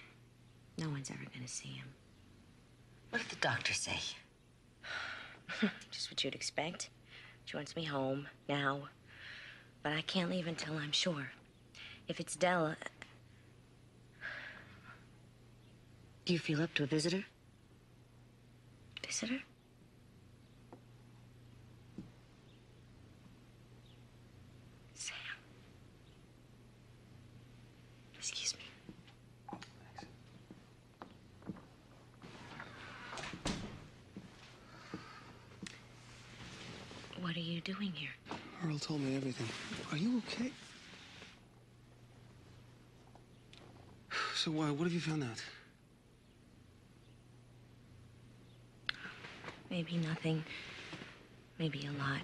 No one's ever going to see him. What did the doctor say? Just what you'd expect. She wants me home, now. But I can't leave until I'm sure. If it's Della... Do you feel up to a visitor? Visitor? Sam. Excuse me. What are you doing here? Earl told me everything. Are you okay? So what have you found out? Maybe nothing. Maybe a lot.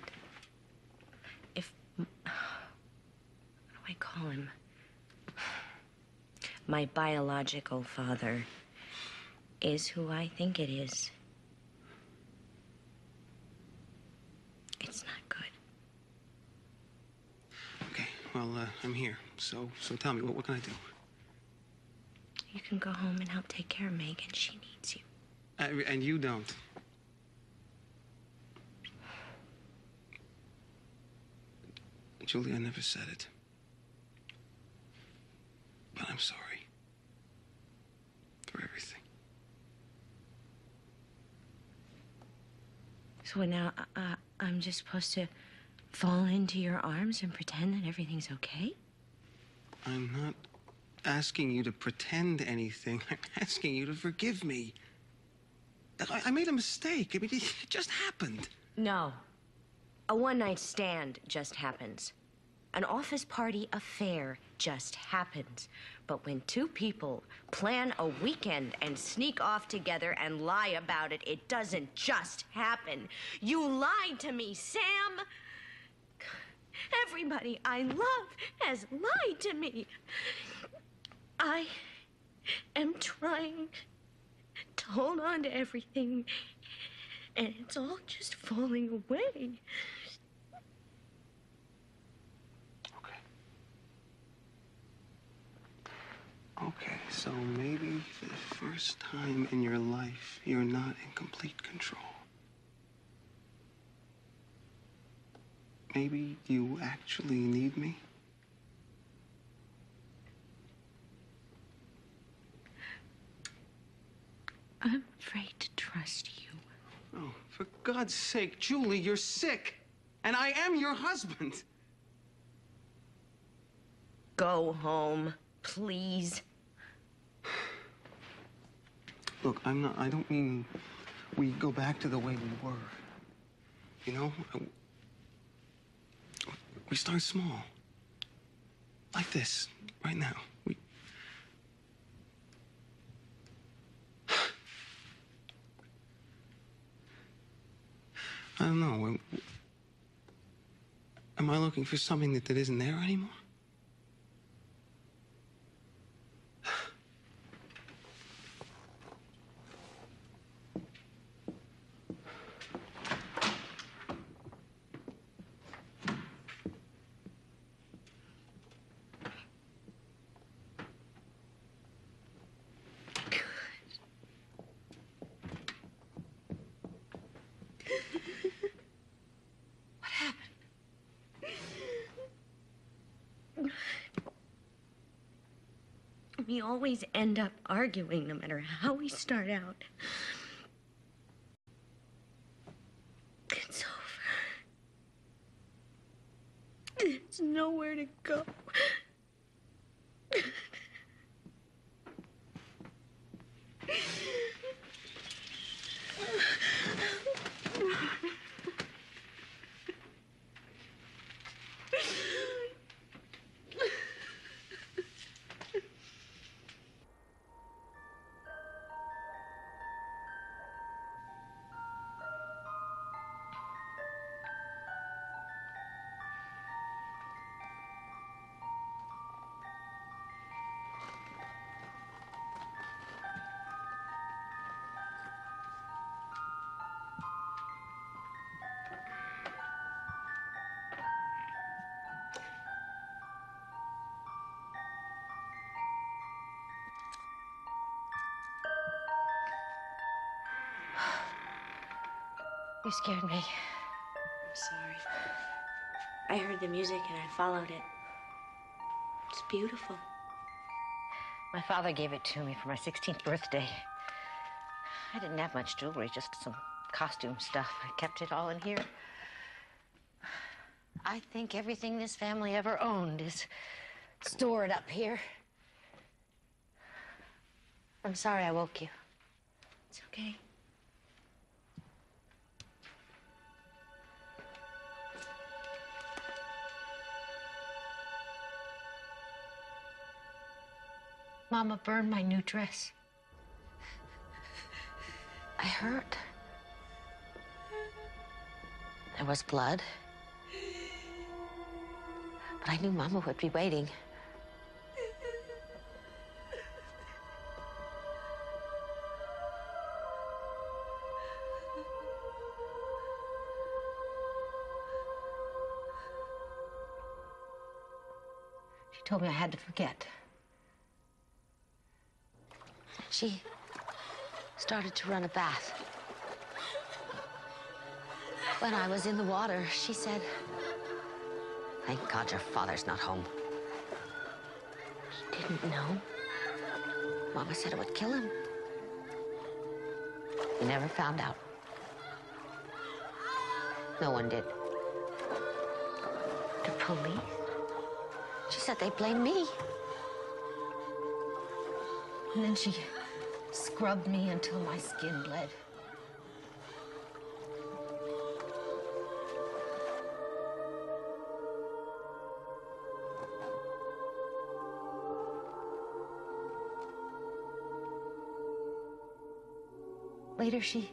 If... What do I call him? My biological father is who I think it is. It's not good. Okay, well, I'm here. So tell me, what can I do? You can go home and help take care of Megan. She needs you. And you don't. Julie, I never said it. But I'm sorry. For everything. So now, I'm just supposed to fall into your arms and pretend that everything's okay? I'm not asking you to pretend anything. I'm asking you to forgive me. I made a mistake. I mean, it just happened. No. A one-night stand just happens. An office party affair just happens. But when two people plan a weekend and sneak off together and lie about it, it doesn't just happen. You lied to me, Sam. Everybody I love has lied to me. I am trying to hold on to everything, and it's all just falling away. Okay, so maybe for the first time in your life, you're not in complete control. Maybe you actually need me. I'm afraid to trust you. Oh, for God's sake, Julie, you're sick. And I am your husband. Go home, please. Look, I don't mean we go back to the way we were. You know? We start small. Like this, right now. I don't know. Am I looking for something that isn't there anymore? We always end up arguing no matter how we start out. It's over. There's nowhere to go. You scared me. I'm sorry. I heard the music and I followed it. It's beautiful. My father gave it to me for my 16th birthday. I didn't have much jewelry, just some costume stuff. I kept it all in here. I think everything this family ever owned is stored up here. I'm sorry I woke you. It's okay. Mama burned my new dress. I heard. There was blood. But I knew Mama would be waiting. She told me I had to forget. She started to run a bath. When I was in the water, she said, "Thank God your father's not home." He didn't know. Mama said it would kill him. He never found out. No one did. The police? She said they blamed me. And then she scrubbed me until my skin bled. Later, she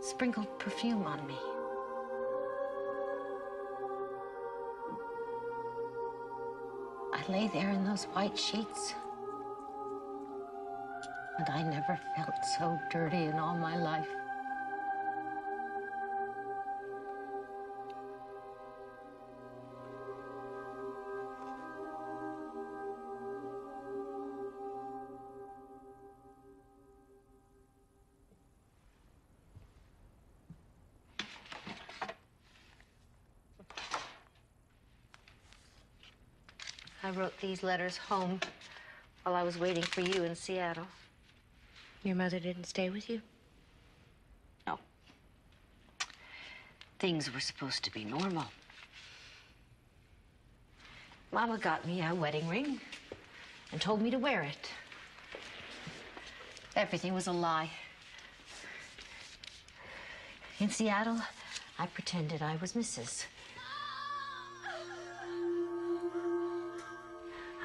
sprinkled perfume on me. I lay there in those white sheets, and I never felt so dirty in all my life. I wrote these letters home while I was waiting for you in Seattle. Your mother didn't stay with you? No. Things were supposed to be normal. Mama got me a wedding ring and told me to wear it. Everything was a lie. In Seattle, I pretended I was Mrs.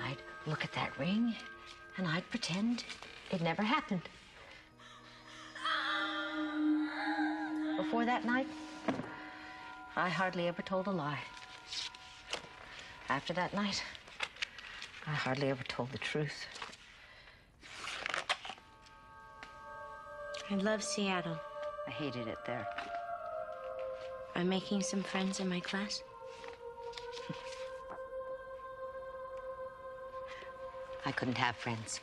I'd look at that ring, and I'd pretend it never happened. Before that night, I hardly ever told a lie. After that night, I hardly ever told the truth. I love Seattle. I hated it there. I'm making some friends in my class. I couldn't have friends.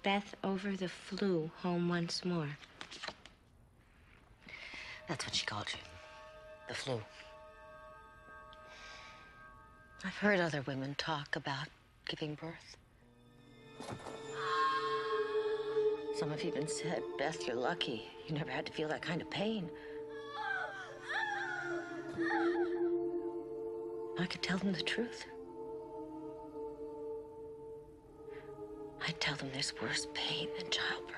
Beth over the flu, home once more. That's what she called you. The flu. I've heard other women talk about giving birth. Some have even said, Beth, you're lucky. You never had to feel that kind of pain. I could tell them the truth. I'd tell them there's worse pain than childbirth.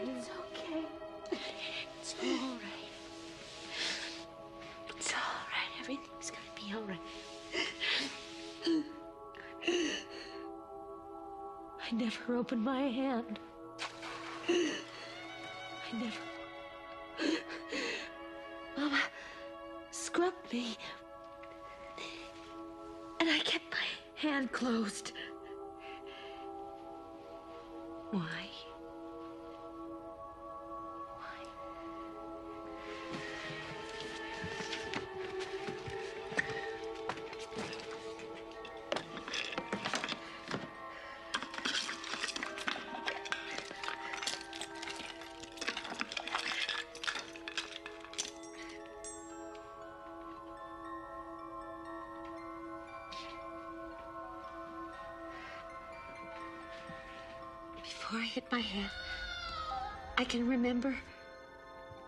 It's okay. It's all right. It's all right. Everything's gonna be all right. I never opened my hand. I never. Mama scrubbed me. And I kept my hand closed. Why? Before I hit my hand, I can remember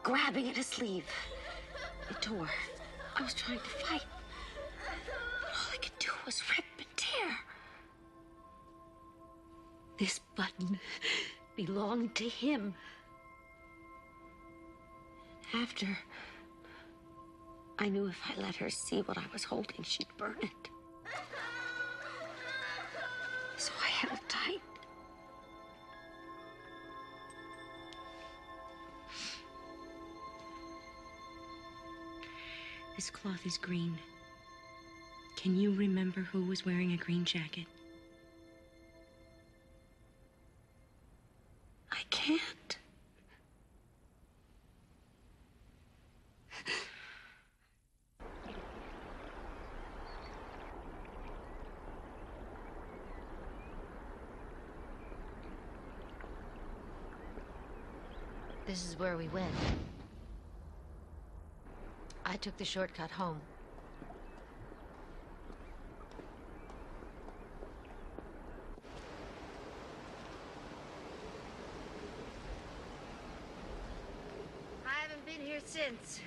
grabbing at a sleeve. It tore. I was trying to fight. But all I could do was rip and tear. This button belonged to him. After, I knew if I let her see what I was holding, she'd burn it. So I held tight. This cloth is green. Can you remember who was wearing a green jacket? I can't. This is where we went. I took the shortcut home. I haven't been here since.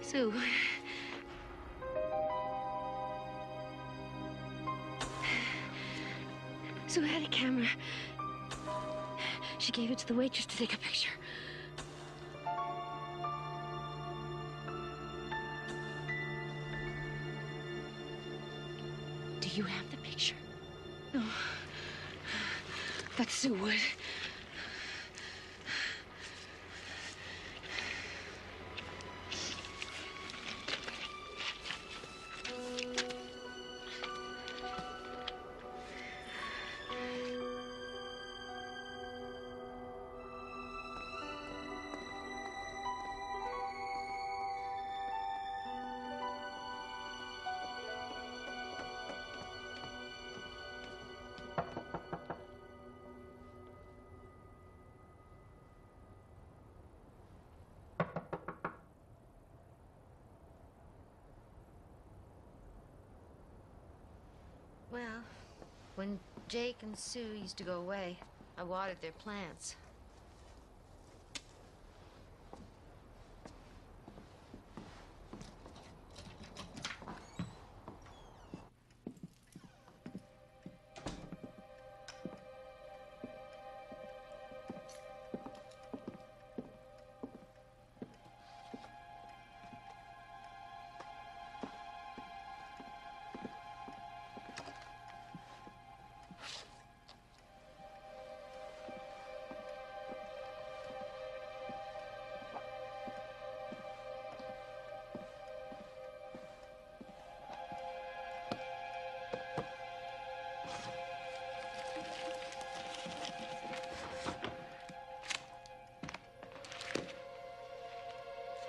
Sue. Sue had a camera. She gave it to the waitress to take a picture. Do you have the picture? No. But Sue would. Well, when Jake and Sue used to go away, I watered their plants.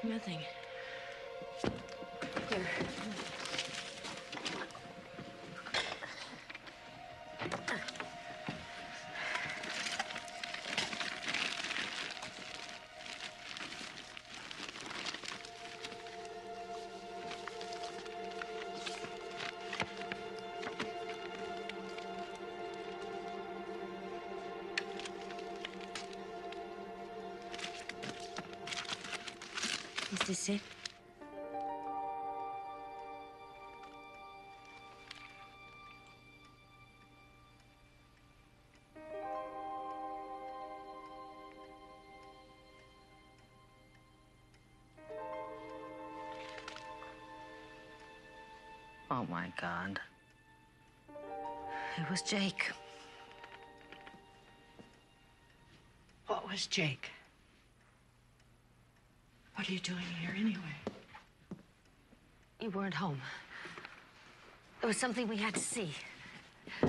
Nothing. Here. Is this it? Oh, my God. It was Jake. What was Jake? What are you doing here anyway? You weren't home. There was something we had to see.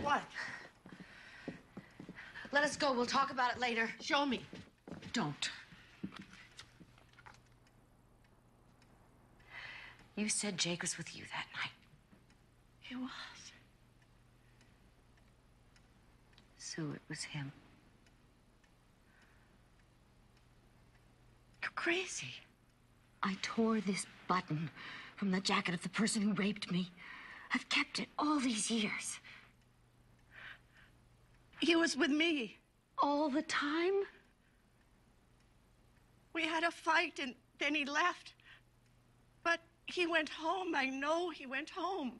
What? Let us go. We'll talk about it later. Show me. Don't. You said Jake was with you that night. He was. Sue, it was him. You're crazy. I tore this button from the jacket of the person who raped me. I've kept it all these years. He was with me. All the time? We had a fight and then he left. But he went home. I know he went home.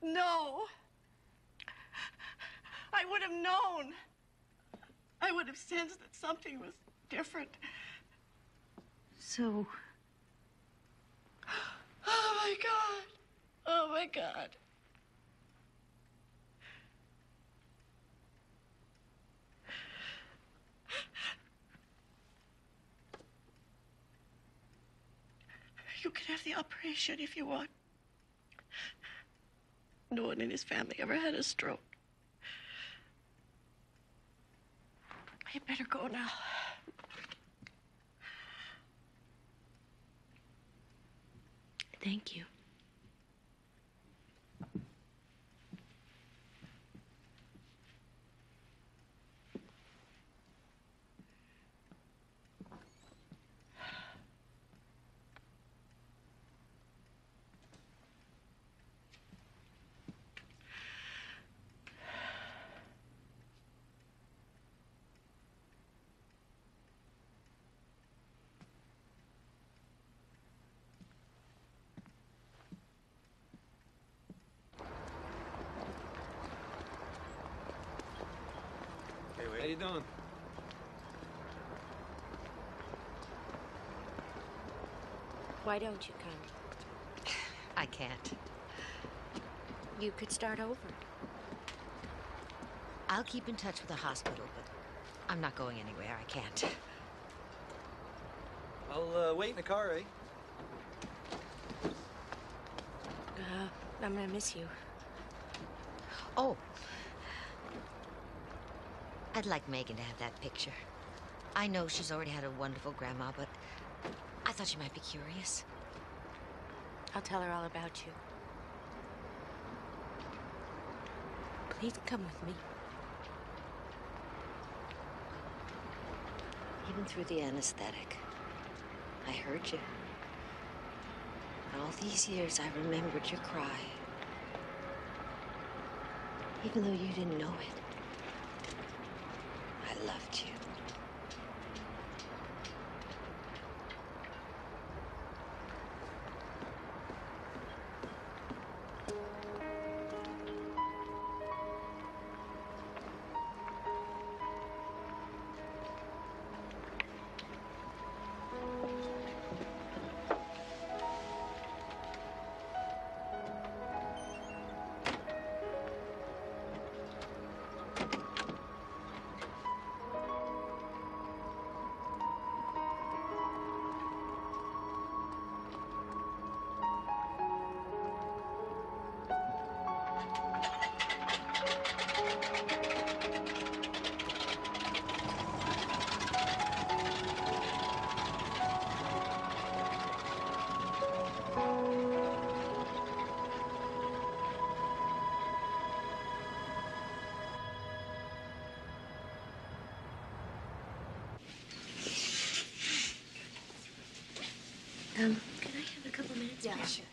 No. I would have known. I would have sensed that something was different. Sue. Oh, my God. Oh, my God. You can have the operation if you want. No one in his family ever had a stroke. You better go now. Thank you. How you doing? Why don't you come? I can't. You could start over. I'll keep in touch with the hospital, but I'm not going anywhere. I can't. I'll wait in the car, eh? I'm gonna miss you. Oh. I'd like Megan to have that picture. I know she's already had a wonderful grandma, but I thought she might be curious. I'll tell her all about you. Please come with me. Even through the anesthetic, I heard you. All these years, I remembered your cry. Even though you didn't know it. I loved you. Can I have a couple minutes? Yeah, sure.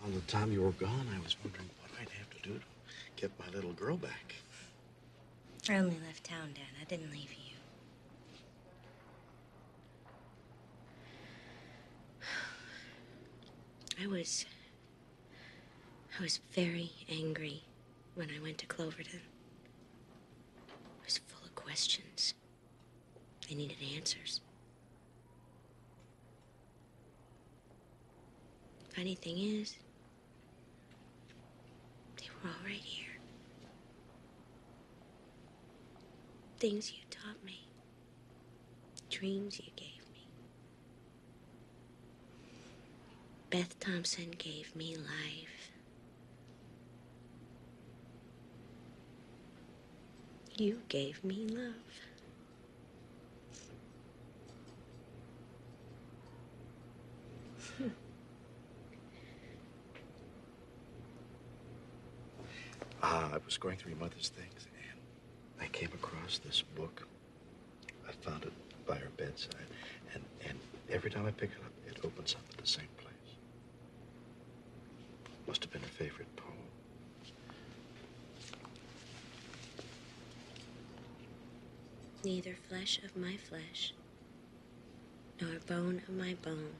All the time you were gone, I was wondering what I'd have to do to get my little girl back. I only left town, Dad. I didn't leave you. I was very angry when I went to Cloverton. I was full of questions. I needed answers. Funny thing is, they were all right here. Things you taught me. Dreams you gave me. Beth Thompson gave me life. You gave me love. I was going through your mother's things, and I came across this book. I found it by her bedside, and every time I pick it up, it opens up at the same place. Must have been a favorite poem. Neither flesh of my flesh, nor bone of my bone,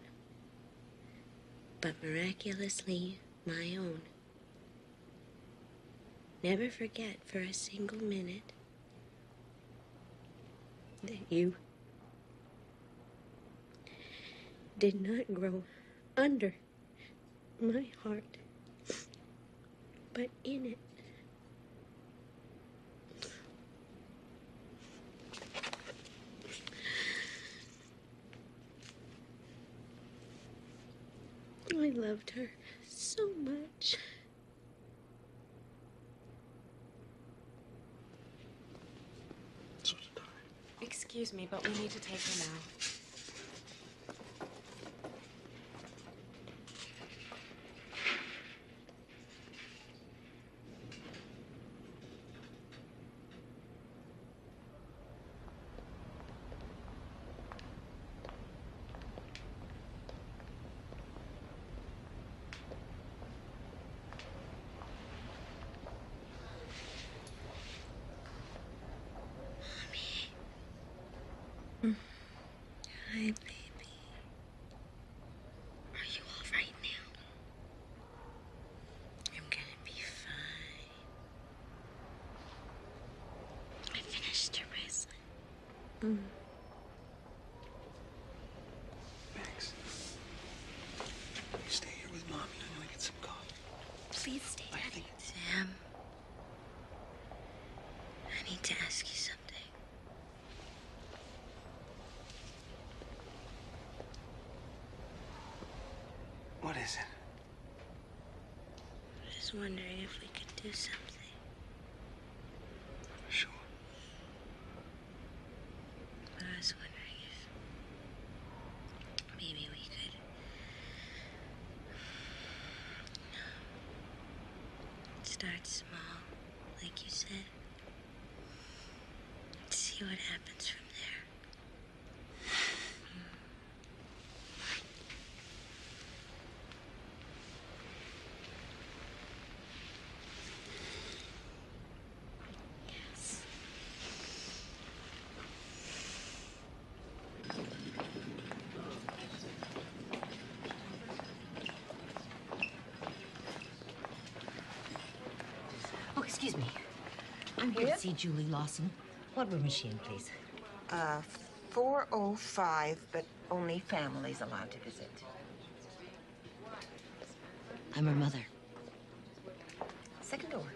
but miraculously my own. Never forget for a single minute that you did not grow under my heart, but in it. I loved her so much. Excuse me, but we need to take her now. Hi, baby. Are you all right now? I'm gonna be fine. I finished your bracelet. Max, you stay here with Mommy. I'm gonna get some coffee. Please stay, Daddy. Sam, I need to ask you something. What is it? I was wondering if we could do something. Sure. But I was wondering if maybe we could start small, like you said. See what happens from there. Yes. Oh, excuse me. I'm here to see Julie Lawson. What room is she in, please? 405, but only families allowed to visit. I'm her mother. Second door.